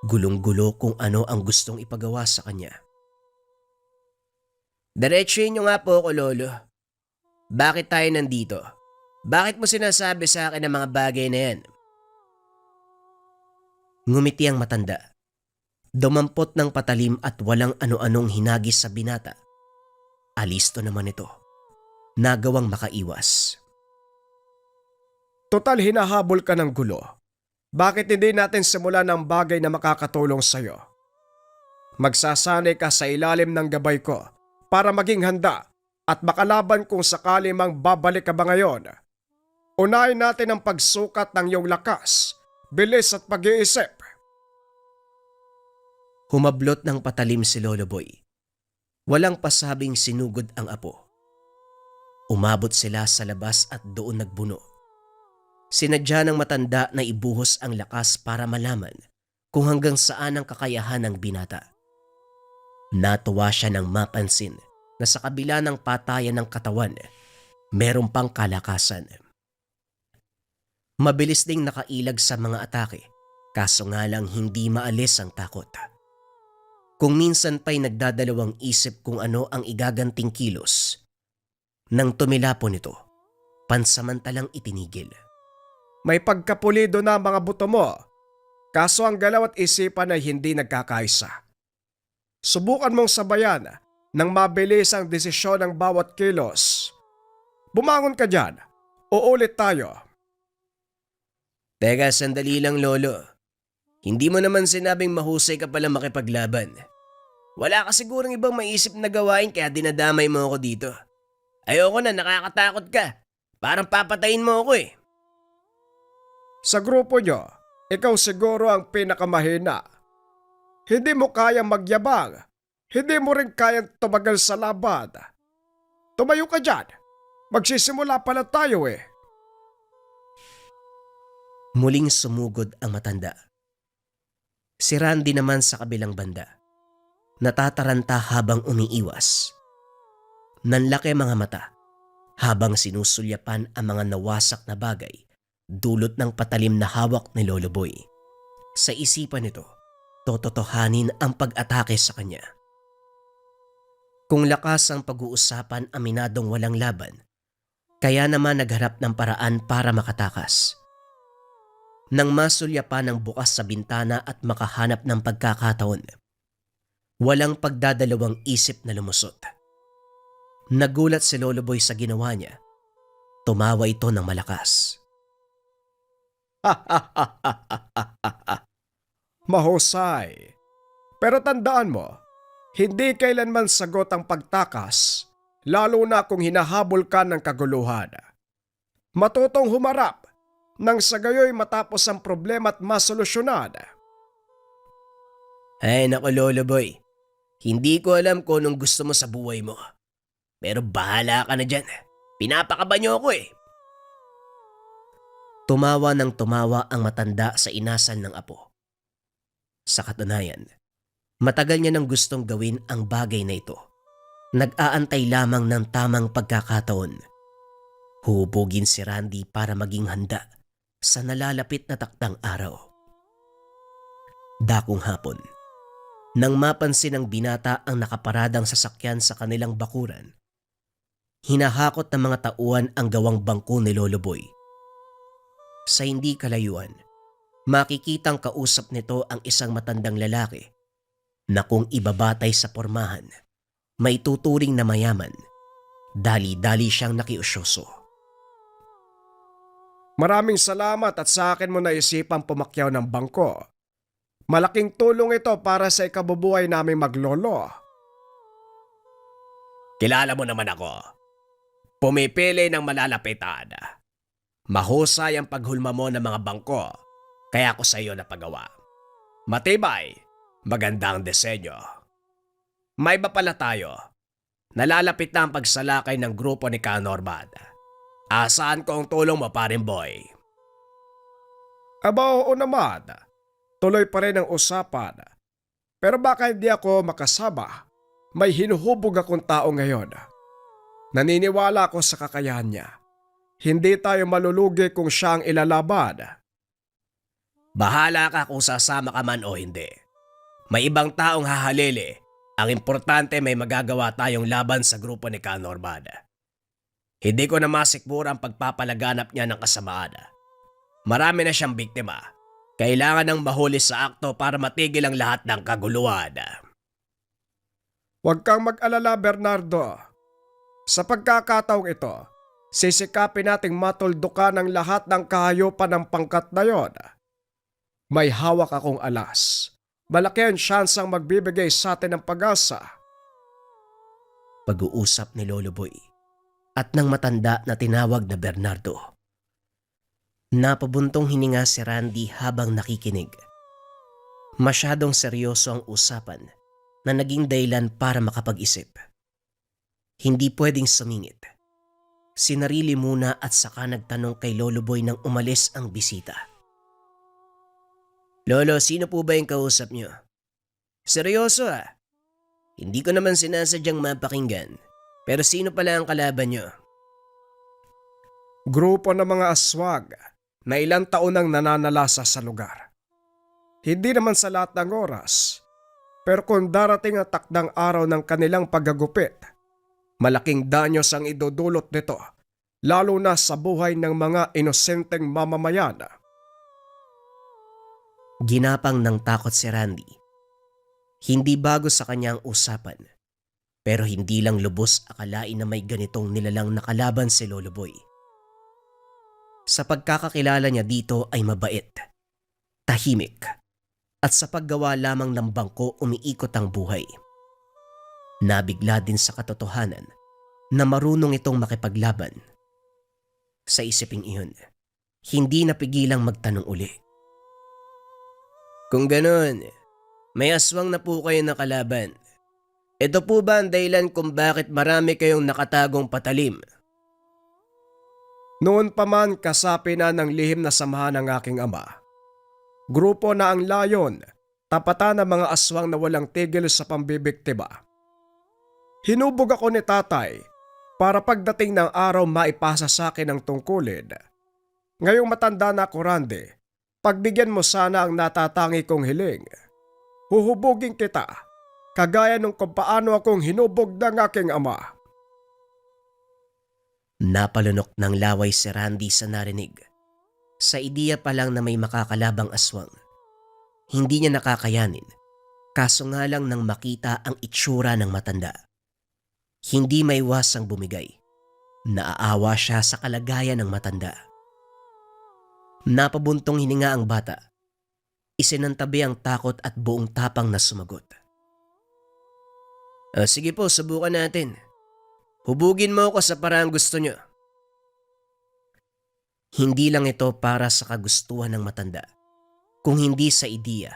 Gulong-gulo kung ano ang gustong ipagawa sa kanya. Diretsuhin niyo nga po ako, Lolo. Bakit tayo nandito? Bakit mo sinasabi sa akin ang mga bagay na yan? Ngumiti ang matanda. Dumampot ng patalim at walang ano-anong hinagis sa binata. Alisto naman ito. Nagawang makaiwas. Total hinahabol ka ng gulo. Bakit hindi natin simulan ng bagay na makakatulong sa'yo? Magsasanay ka sa ilalim ng gabay ko para maging handa at makalaban kung sakali mang babalik ka ba ngayon. Unahin natin ang pagsukat ng iyong lakas, bilis at pag-iisip. Humablot ng patalim si Lolo Boy. Walang pasabing sinugod ang apo. Umabot sila sa labas at doon nagbuno. Sinadya ng matanda na ibuhos ang lakas para malaman kung hanggang saan ang kakayahan ng binata. Natuwa siya nang mapansin na sa kabila ng patayan ng katawan, meron pang kalakasan. Mabilis ding nakailag sa mga atake, kaso nga lang hindi maalis ang takot. Kung minsan pa'y nagdadalawang isip kung ano ang igaganting kilos. Nang tumilapon ito, pansamantalang itinigil. May pagkapulido na mga buto mo, kaso ang galaw at isipan ay hindi nagkakaisa. Subukan mong sabayan ng mabilis ang desisyon ng bawat kilos. Bumangon ka dyan, uulit tayo. Teka, sandali lang lolo. Hindi mo naman sinabing mahusay ka pala makipaglaban. Wala ka sigurong ibang maisip na gawain kaya dinadamay mo ako dito. Ayoko na, nakakatakot ka. Parang papatayin mo ako eh. Sa grupo nyo, ikaw siguro ang pinakamahina. Hindi mo kayang magyabang. Hindi mo rin kayang tumagal sa laban. Tumayo ka dyan. Magsisimula pala tayo eh. Muling sumugod ang matanda. Si Randy naman sa kabilang banda. Natataranta habang umiiwas. Nanlaki mga mata habang sinusulyapan ang mga nawasak na bagay dulot ng patalim na hawak ni Lolo Boy. Sa isipan nito, tototohanin ang pag-atake sa kanya. Kung lakas ang pag-uusapan, aminadong walang laban, kaya naman nagharap ng paraan para makatakas. Nang masulyapan ng bukas sa bintana at makahanap ng pagkakataon, walang pagdadalawang isip na lumusot. Nagulat si Lolo Boy sa ginawa niya. Tumawa ito ng malakas. Mahusay. Pero tandaan mo, hindi kailanman sagot ang pagtakas, lalo na kung hinahabol ka ng kaguluhan. Matutong humarap nang sa gayoy matapos ang problema at masolusyonan. Ay naku Lolo Boy, hindi ko alam kung anong gusto mo sa buhay mo. Pero bahala ka na dyan. Pinapakaba niyo ako eh. Tumawa ng tumawa ang matanda sa inasal ng apo. Sa katunayan, matagal niya nang gustong gawin ang bagay na ito. Nag-aantay lamang ng tamang pagkakataon. Hubugin si Randy para maging handa sa nalalapit na takdang araw. Dakong hapon, nang mapansin ng binata ang nakaparadang sasakyan sa kanilang bakuran, hinahakot ng mga tauhan ang gawang bangko ni Lolo Boy. Sa hindi kalayuan, makikitang kausap nito ang isang matandang lalaki na kung ibabatay sa pormahan, may tuturing na mayaman. Dali-dali siyang nakiusyoso. Maraming salamat at sa akin mo naisipang pumakyaw ng bangko. Malaking tulong ito para sa ikabubuhay naming maglolo. Kilala mo naman ako. Pumipili ng malalapitan. Mahusay ang paghulma mo ng mga bangko, kaya ako sa iyo napagawa. Matibay, magandang disenyo. May iba pala tayo. Nalalapit na ang pagsalakay ng grupo ni Ka Norman. Asahan ko ang tulong mo, paring boy. Aba oo naman. Tuloy pa rin ang usapan. Pero baka hindi ako makasama. May hinuhubog akong tao ngayon. Naniniwala ako sa kakayahan niya. Hindi tayo malulugi kung siya ang ilalaban. Bahala ka kung sasama ka man o hindi. May ibang taong hahalili. Ang importante may magagawa tayong laban sa grupo ni Ka Norman. Hindi ko na masikmura ang pagpapalaganap niya ng kasamaan. Marami na siyang biktima. Kailangan ng mahuli sa akto para matigil ang lahat ng kaguluhan. Huwag kang mag-alala, Bernardo. Sa pagkakataong ito, sisikapin nating matuldukan ang lahat ng kahayupan ng pangkat na yon. May hawak akong alas. Malaki ang syansang magbibigay sa atin ng pag-asa. Pag-uusap ni Lolo Boy at ng matanda na tinawag na Bernardo. Napabuntong hininga si Randy habang nakikinig. Masyadong seryoso ang usapan na naging dahilan para makapag-isip. Hindi pwedeng sumingit. Sinarili muna at saka nagtanong kay Lolo Boy nang umalis ang bisita. Lolo, sino po ba yung kausap niyo? Seryoso ah. Hindi ko naman sinasadyang mapakinggan. Pero sino pala ang kalaban niyo? Grupo ng mga aswag na ilang taon nang nananalasa sa lugar. Hindi naman sa lahat ng oras, pero kung darating ang takdang araw ng kanilang paggagupit, malaking danyos ang idudulot nito, lalo na sa buhay ng mga inosenteng mamamayan. Ginapang ng takot si Randy. Hindi bago sa kanya ang usapan, pero hindi lang lubos akalain na may ganitong nilalang na kalaban si Lolo Boy. Sa pagkakakilala niya dito ay mabait, tahimik, at sa paggawa lamang ng bangko umiikot ang buhay. Nabigla din sa katotohanan na marunong itong makipaglaban. Sa isiping iyon, hindi napigilang magtanong uli. Kung ganon, may aswang na po kayo nakalaban. Ito po ba ang dahilan kung bakit marami kayong nakatagong patalim? Noon pa man kasapi na ng lihim na samahan ng aking ama. Grupo na ang layon, tapatan ng mga aswang na walang tigil sa pambibiktima. Hinubog ako ni tatay para pagdating ng araw maipasa sa akin ang tungkulin. Ngayong matanda na ako, Randy, pagbigyan mo sana ang natatangi kong hiling. Huhubugin kita, kagaya nung kung paano akong hinubog ng aking ama. Napalunok ng laway si Randy sa narinig. Sa ideya pa lang na may makakalabang aswang, hindi niya nakakayanin, kaso nga lang nang makita ang itsura ng matanda. Hindi maiwasang bumigay. Naaawa siya sa kalagayan ng matanda. Napabuntong hininga ang bata. Isinantabi ang takot at buong tapang na sumagot. Sige po, subukan natin. Hubugin mo ako sa parang gusto nyo. Hindi lang ito para sa kagustuhan ng matanda, kung hindi sa ideya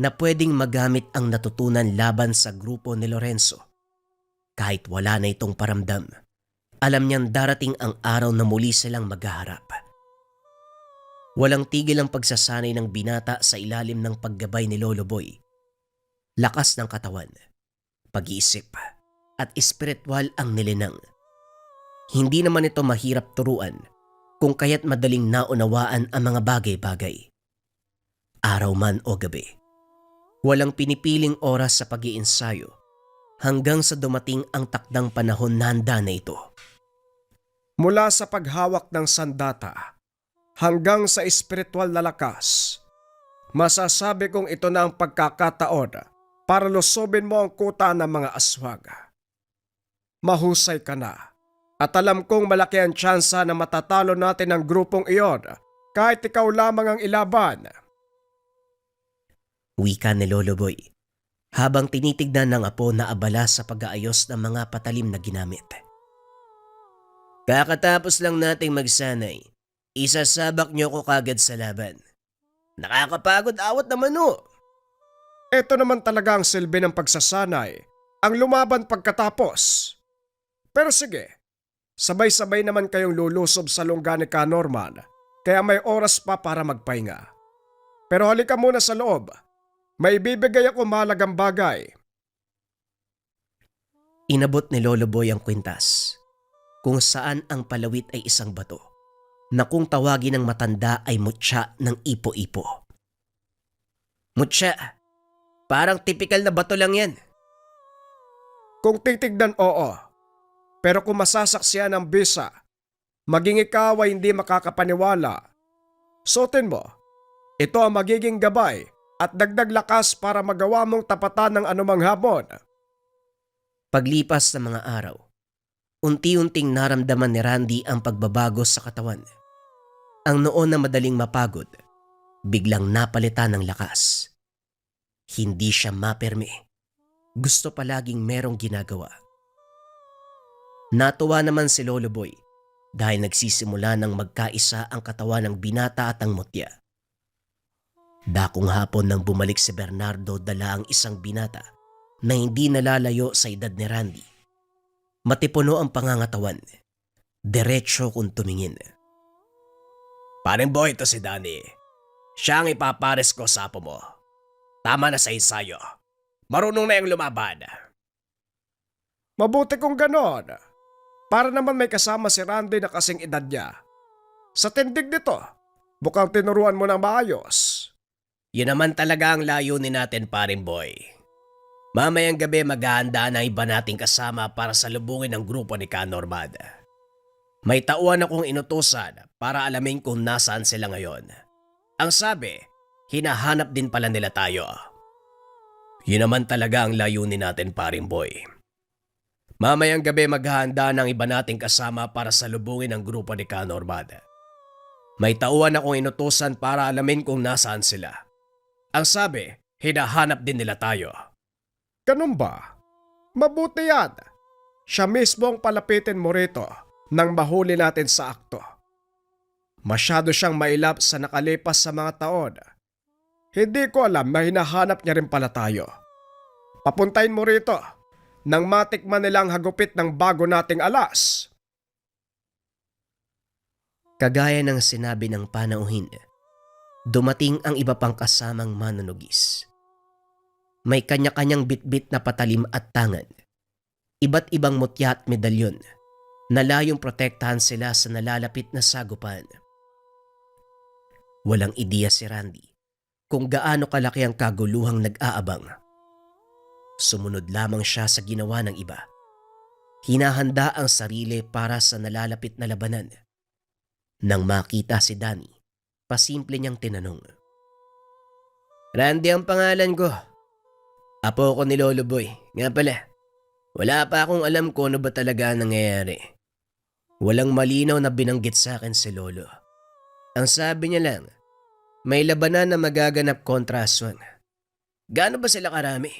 na pwedeng magamit ang natutunan laban sa grupo ni Lorenzo. Kahit wala na itong paramdam, alam niyang darating ang araw na muli silang maghaharap. Walang tigil ang pagsasanay ng binata sa ilalim ng paggabay ni Lolo Boy. Lakas ng katawan, pag-iisip, at espiritual ang nilinang. Hindi naman ito mahirap turuan kung kaya't madaling naunawaan ang mga bagay-bagay. Araw man o gabi, walang pinipiling oras sa pag-iinsayo hanggang sa dumating ang takdang panahon na handa na ito. Mula sa paghawak ng sandata hanggang sa espiritual na lakas, masasabi kong ito na ang pagkakataon para lusobin mo ang kuta ng mga aswag. Mahusay ka na at alam kong malaki ang tsansa na matatalo natin ang grupong iyon kahit ikaw lamang ang ilaban. Wika ni Lolo Boy habang tinitignan ng apo na abala sa pag-aayos ng mga patalim na ginamit. Kakatapos lang nating magsanay, isasabak niyo ko kagad sa laban. Nakakapagod awat naman o. Ito naman talaga ang silbi ng pagsasanay, ang lumaban pagkatapos. Pero sige, sabay-sabay naman kayong lulusob sa lungga ni Ka Norman, kaya may oras pa para magpahinga. Pero halika muna sa loob, may bibigay ako mahalagang bagay. Inabot ni Lolo Boy ang kwintas, kung saan ang palawit ay isang bato, na kung tawagin ng matanda ay mutya ng ipo-ipo. Mutya, parang tipikal na bato lang yan. Kung titignan, oo. Pero kung masasaksiyan ang bisa, maging ikaw ay hindi makakapaniwala. Suotin mo, ito ang magiging gabay at dagdag lakas para magawa mong tapatan ng anumang hamon. Paglipas ng mga araw, unti-unting naramdaman ni Randy ang pagbabago sa katawan. Ang noon na madaling mapagod, biglang napalitan ng lakas. Hindi siya maperme. Gusto palaging merong ginagawa. Natuwa naman si Lolo Boy dahil nagsisimula ng magkaisa ang katawan ng binata at ang mutya. Dakong hapon nang bumalik si Bernardo dala ang isang binata na hindi nalalayo sa edad ni Randy. Matipuno ang pangangatawan. Diretso kung tumingin. Paring boy, ito si Danny. Siya ang ipapares ko sa apo mo. Tama na sa ensayo. Marunong na yung lumaban. Mabuti kung ganon. Para naman may kasama si Randy na kasing edad niya. Sa tindig nito, mukhang tinuruan mo ng maayos. Yun naman talaga ang layunin natin, paring boy. Mamayang gabi maghahanda na iba nating kasama para salubungin ang grupo ni Ka Norman. May tauhan akong inutusan para alamin kung nasaan sila ngayon. Ang sabi, hinahanap din pala nila tayo. Yun naman talaga ang layunin natin, paring boy. Mamayang gabi maghahanda ng iba nating kasama para salubungin ang grupo ni Ka Norman. May tauhan akong inutusan para alamin kung nasaan sila. Ang sabi, hinahanap din nila tayo. Ganun ba? Mabuti yan. Siya mismo ang palapitin mo rito nang mahuli natin sa akto. Masyado siyang mailap sa nakalipas sa mga taon. Hindi ko alam na hinahanap niya rin pala tayo. Papuntahin mo rito nang matikman nilang hagupit ng bago nating alas. Kagaya ng sinabi ng panauhin, dumating ang iba pang kasamang manunugis. May kanya-kanyang bitbit na patalim at tangan. Iba't ibang mutya at medalyon na layong protektahan sila sa nalalapit na sagupan. Walang ideya si Randy kung gaano kalaki ang kaguluhang nag-aabang. Sumunod lamang siya sa ginawa ng iba. Hinahanda ang sarili para sa nalalapit na labanan. Nang makita si Danny, pasimple niyang tinanong. Randy ang pangalan ko. Apo ko ni Lolo Boy. Nga pala, wala pa akong alam kung ano ba talaga ang nangyayari. Walang malinaw na binanggit sa akin si Lolo. Ang sabi niya lang, may labanan na magaganap kontra Aswang. Gaano ba sila karami?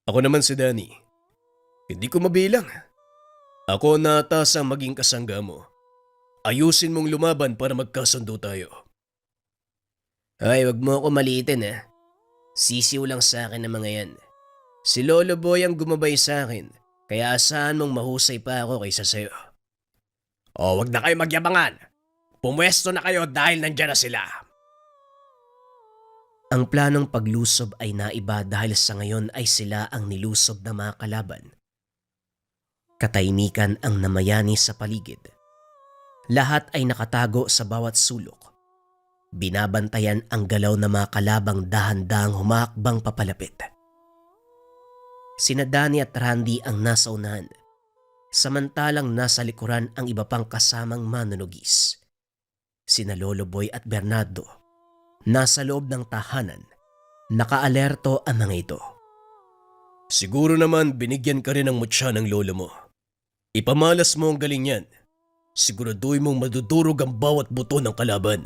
Ako naman si Danny. Hindi ko mabilang. Ako natasang maging kasangga mo. Ayusin mong lumaban para magkasundo tayo. Ay, wag mo ako maliitin ha. Sisiw lang sa akin ng mga yan. Si Lolo Boy ang gumabay sa akin, kaya asahan mong mahusay pa ako kaysa sayo. O wag na kayo magyabangan. Pumwesto na kayo dahil nandyan na sila. Ang planong paglusob ay naiba dahil sa ngayon ay sila ang nilusob na mga kalaban. Katahimikan ang namayani sa paligid. Lahat ay nakatago sa bawat sulok. Binabantayan ang galaw ng mga kalabang dahan-dahang humakbang papalapit. Sina Danny at Randy ang nasa unahan, samantalang nasa likuran ang iba pang kasamang manunugis. Sina Lolo Boy at Bernardo, nasa loob ng tahanan, nakaalerto ang mga ito. Siguro naman binigyan ka rin ng mutya ng lolo mo. Ipamalas mo ang galing yan. Siguraduhin mong madudurog ang bawat buto ng kalaban.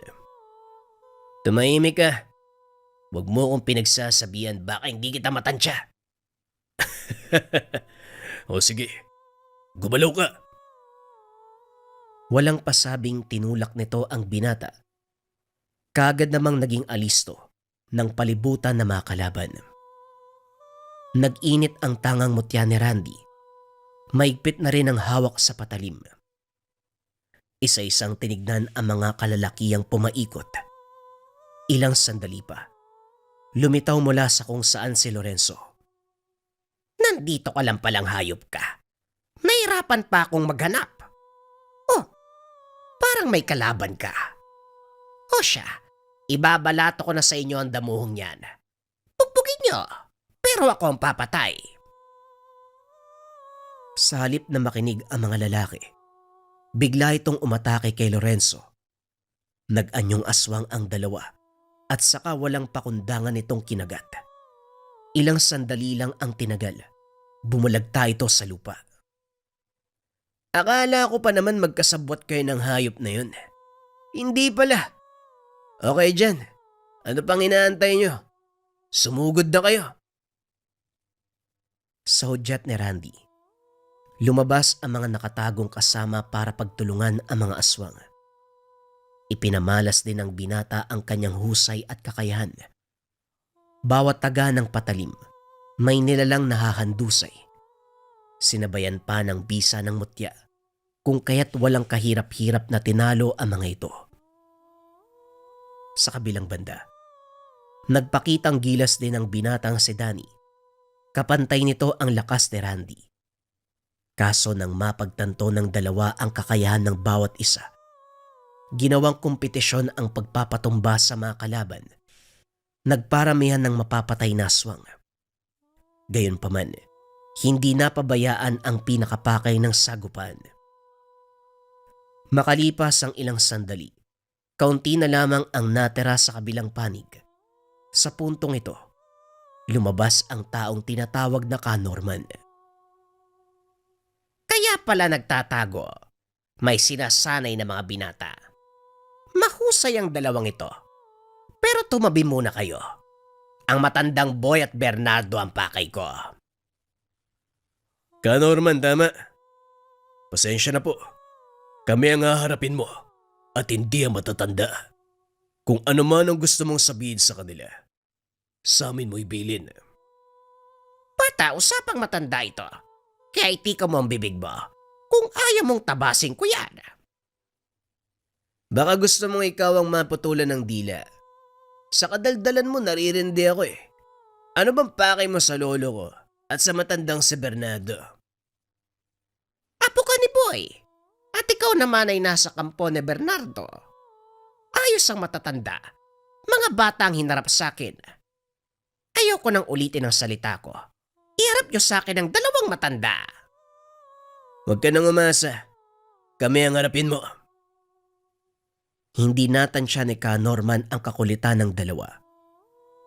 Tumahimik ka. Huwag mo akong pinagsasabihan, baka hindi kita matansya. O sige, gumalaw ka. Walang pasabing tinulak nito ang binata. Kaagad namang naging alisto ng palibutan na mga kalaban. Nag-init ang tangang mutya ni Randy. Maigpit na rin ang hawak sa patalim. Isa-isang tinignan ang mga kalalakiyang pumaikot. Ilang sandali pa, lumitaw mula sa kung saan si Lorenzo. Nandito ka lang palang hayop ka. Nahirapan pa akong maghanap. Oh, parang may kalaban ka. O siya, ibabalato ko na sa inyo ang damuhong yan. Pupugin niyo, pero ako ang papatay. Sa halip na makinig ang mga lalaki, bigla itong umatake kay Lorenzo. Nag-anyong aswang ang dalawa at saka walang pakundangan itong kinagat. Ilang sandali lang ang tinagal. Bumulagta ito sa lupa. Akala ko pa naman magkasabwat kayo ng hayop na yun. Hindi pala. Okay dyan. Ano pang inaantay nyo? Sumugod na kayo. Sa hudyat ni Randy, lumabas ang mga nakatagong kasama para pagtulungan ang mga aswang. Ipinamalas din ng binata ang kanyang husay at kakayahan. Bawat taga ng patalim, may nilalang nahahandusay. Sinabayan pa ng bisa ng mutya, kung kaya't walang kahirap-hirap na tinalo ang mga ito. Sa kabilang banda, nagpakitang gilas din ang binatang si Danny. Kapantay nito ang lakas ni Randy. Kaso nang mapagtanto ng dalawa ang kakayahan ng bawat isa, ginawang kompetisyon ang pagpapatumba sa mga kalaban. Nagparamihan ng mapapatay na aswang. Gayunpaman, hindi napabayaan ang pinakapakay ng sagupan. Makalipas ang ilang sandali, kaunti na lamang ang natira sa kabilang panig. Sa puntong ito, lumabas ang taong tinatawag na Ka-Norman. Kaya pala nagtatago. May sinasanay na mga binata. Mahusay ang dalawang ito. Pero tumabi muna kayo. Ang matandang Boy at Bernardo ang pakay ko. Ka-Norman, tama. Pasensya na po. Kami ang haharapin mo at hindi ang matatanda. Kung ano man ang gusto mong sabihin sa kanila, sa amin mo ibilin. Bata, usapang matanda ito. Kaya itika mo ang bibig mo. Kung ayaw mong tabasin ko yan. Baka gusto mong ikaw ang maputulan ng dila. Sa kadaldalan mo naririndi ako eh. Ano bang pakay mo sa lolo ko at sa matandang si Bernardo? Apo ka ni Boy. At ikaw naman ay nasa kampo ni Bernardo. Ayos ang matatanda. Mga bata ang hinarap sa akin. Ayoko nang ulitin ang salita ko. Iharap niyo sa akin ang dalawang matanda. Huwag ka nang umasa. Kami ang harapin mo. Hindi natansya ni Ka-Norman ang kakulitan ng dalawa.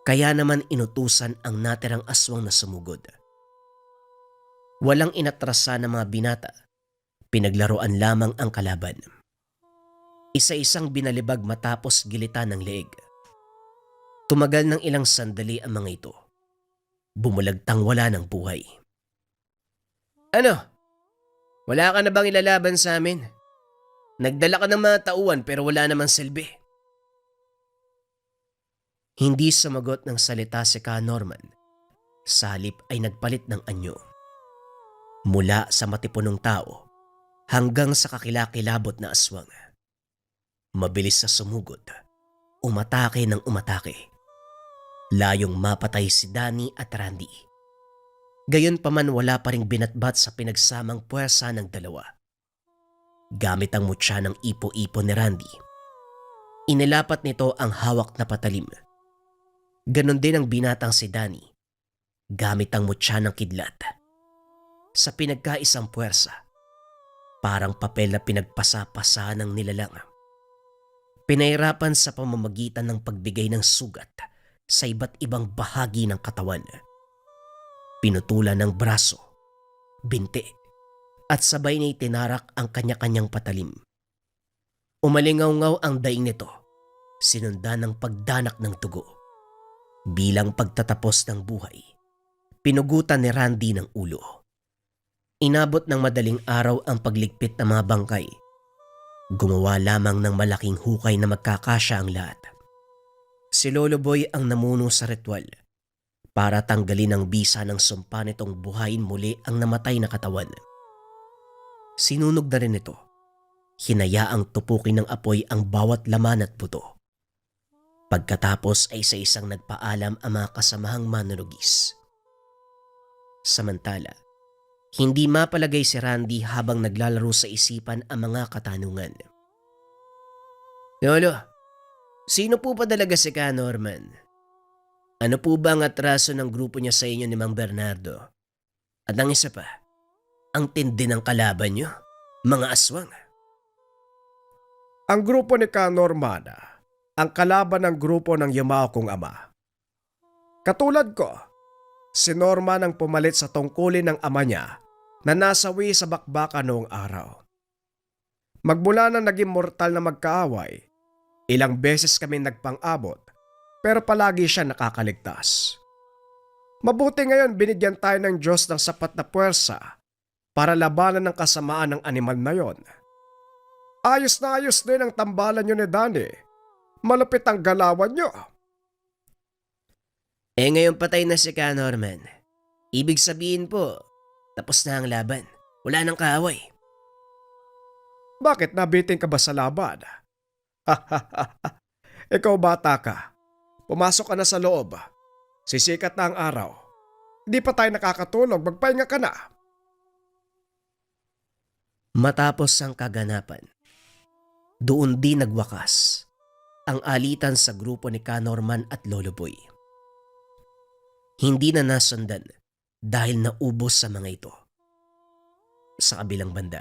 Kaya naman inutusan ang natirang aswang na sumugod. Walang inatrasa ng mga binata. Pinaglaruan lamang ang kalaban. Isa-isang binalibag matapos gilitan ng leeg. Tumagal ng ilang sandali ang mga ito. Bumulagtang wala ng buhay. Ano? Wala ka na bang ilalaban sa amin? Nagdala ka ng mga tauhan pero wala namang silbi. Hindi sumagot ng salita si Ka-Norman. Sa halip ay nagpalit ng anyo. Mula sa matipunong tao hanggang sa kakilakilabot na aswang. Mabilis sa sumugod. Umatake ng umatake. Layong mapatay si Danny at Randy. Gayunpaman wala pa ring binatbat sa pinagsamang puwersa ng dalawa. Gamit ang mutya ng ipo-ipo ni Randy. Inilapat nito ang hawak na patalim. Ganon din ang binatang si Danny. Gamit ang mutya ng kidlat. Sa pinagkaisang puwersa, parang papel na pinagpasa-pasa ng nilalang. Pinahirapan sa pamamagitan ng pagbigay ng sugat sa iba't ibang bahagi ng katawan. Pinutulan ng braso, binti, at sabay na itinarak ang kanya-kanyang patalim. Umalingaw-ngaw ang daing nito, sinundan ng pagdanak ng dugo. Bilang pagtatapos ng buhay, pinugutan ni Randy ng ulo. Inabot ng madaling araw ang pagligpit ng mga bangkay. Gumawa lamang ng malaking hukay na magkakasya ang lahat. Si Lolo Boy ang namuno sa ritual para tanggalin ang bisa ng sumpa nitong buhayin muli ang namatay na katawan. Sinunog na rin ito. Hinayaang tupukin ng apoy ang bawat laman at buto. Pagkatapos ay isa-isang nagpaalam ang mga kasamahang manunugis. Samantala, hindi mapalagay si Randy habang naglalaro sa isipan ang mga katanungan. Lolo, sino po pa talaga si Ka-Norman? Ano po ba ang atraso ng grupo niya sa inyo ni Mang Bernardo? At ang isa pa, ang tindi ng kalaban niyo, mga aswang. Ang grupo ni Ka-Norman, ang kalaban ng grupo ng Yumao kong ama. Katulad ko, si Norman ang pumalit sa tungkulin ng ama niya na nasawi sa bakbakan noong araw. Magmula na naging mortal na magkaaway, ilang beses kami nagpang-abot pero palagi siya nakakaligtas. Mabuti ngayon binigyan tayo ng Diyos ng sapat na puwersa para labanan ng kasamaan ng animal na yon. Ayos na ayos din ang tambalan niyo ni Danny. Malupit ang galawan niyo. Ngayon patay na si Ka-Norman. Ibig sabihin po, tapos na ang laban. Wala nang kaaway. Bakit nabitin ka ba sa laban? Ikaw bata ka. Pumasok ka na sa loob. Sisikat na ang araw. Hindi pa tayo nakakatulog, magpahinga ka na. Matapos ang kaganapan, doon din nagwakas ang alitan sa grupo ni Ka-Norman at Lolo Boy. Hindi na nasundan dahil naubos sa mga ito. Sa kabilang banda,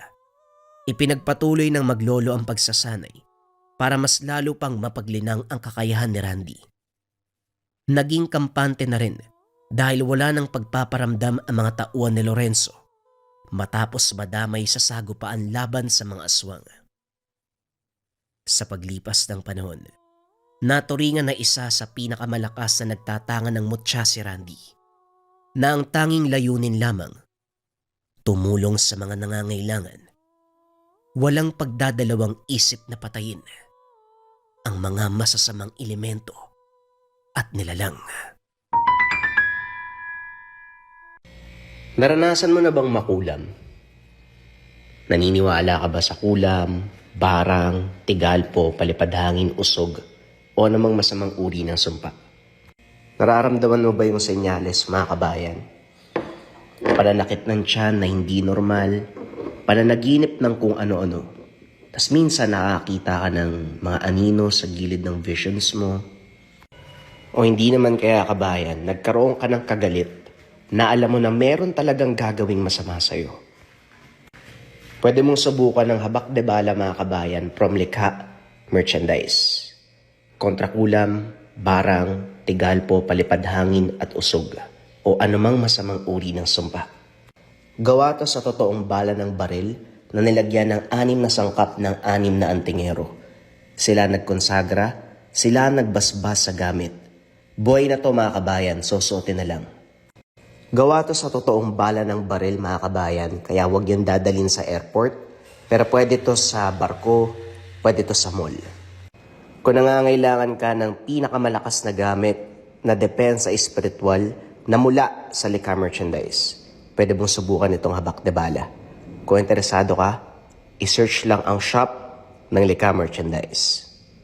ipinagpatuloy ng maglolo ang pagsasanay para mas lalo pang mapaglinang ang kakayahan ni Randy. Naging kampante na rin dahil wala nang pagpaparamdam ang mga tauhan ni Lorenzo matapos madamay sa sagupaan laban sa mga aswang. Sa paglipas ng panahon, naturingan na isa sa pinakamalakas na nagtatangan ng mutya si Randy, na ang tanging layunin lamang, tumulong sa mga nangangailangan. Walang pagdadalawang isip na patayin ang mga masasamang elemento at nilalang. Naranasan mo na bang makulam? Naniniwala ka ba sa kulam, barang, tigalpo, palipadhangin, usog, o namang masamang uri ng sumpa? Nararamdaman mo ba yung senyales, mga kabayan? Pananakit ng tiyan na hindi normal, pananaginip ng kung ano-ano. Tas minsan nakakita ka ng mga anino sa gilid ng visions mo. O hindi naman kaya, kabayan, nagkaroon ka ng kagalit na alam mo na meron talagang gagawing masama sa'yo. Pwede mong subukan ng habak de bala, mga kabayan, from likha, merchandise. Kontrakulam, barang, tigalpo, palipadhangin at usog o anumang masamang uri ng sumpa. Gawa to sa totoong bala ng baril na nilagyan ng 6 na sangkap ng 6 na antingero. Sila nagkonsagra, sila nagbasbas sa gamit. Buhay na to, mga kabayan, susuotin na lang. Gawa to sa totoong bala ng baril, mga kabayan, kaya huwag yan dadalhin sa airport. Pero pwede to sa barko, pwede to sa mall. Kung nangangailangan ka ng pinakamalakas na gamit na depensa espiritual na mula sa likha merchandise, pwede mong subukan itong habak de bala. Kung interesado ka, i-search lang ang shop ng likha merchandise.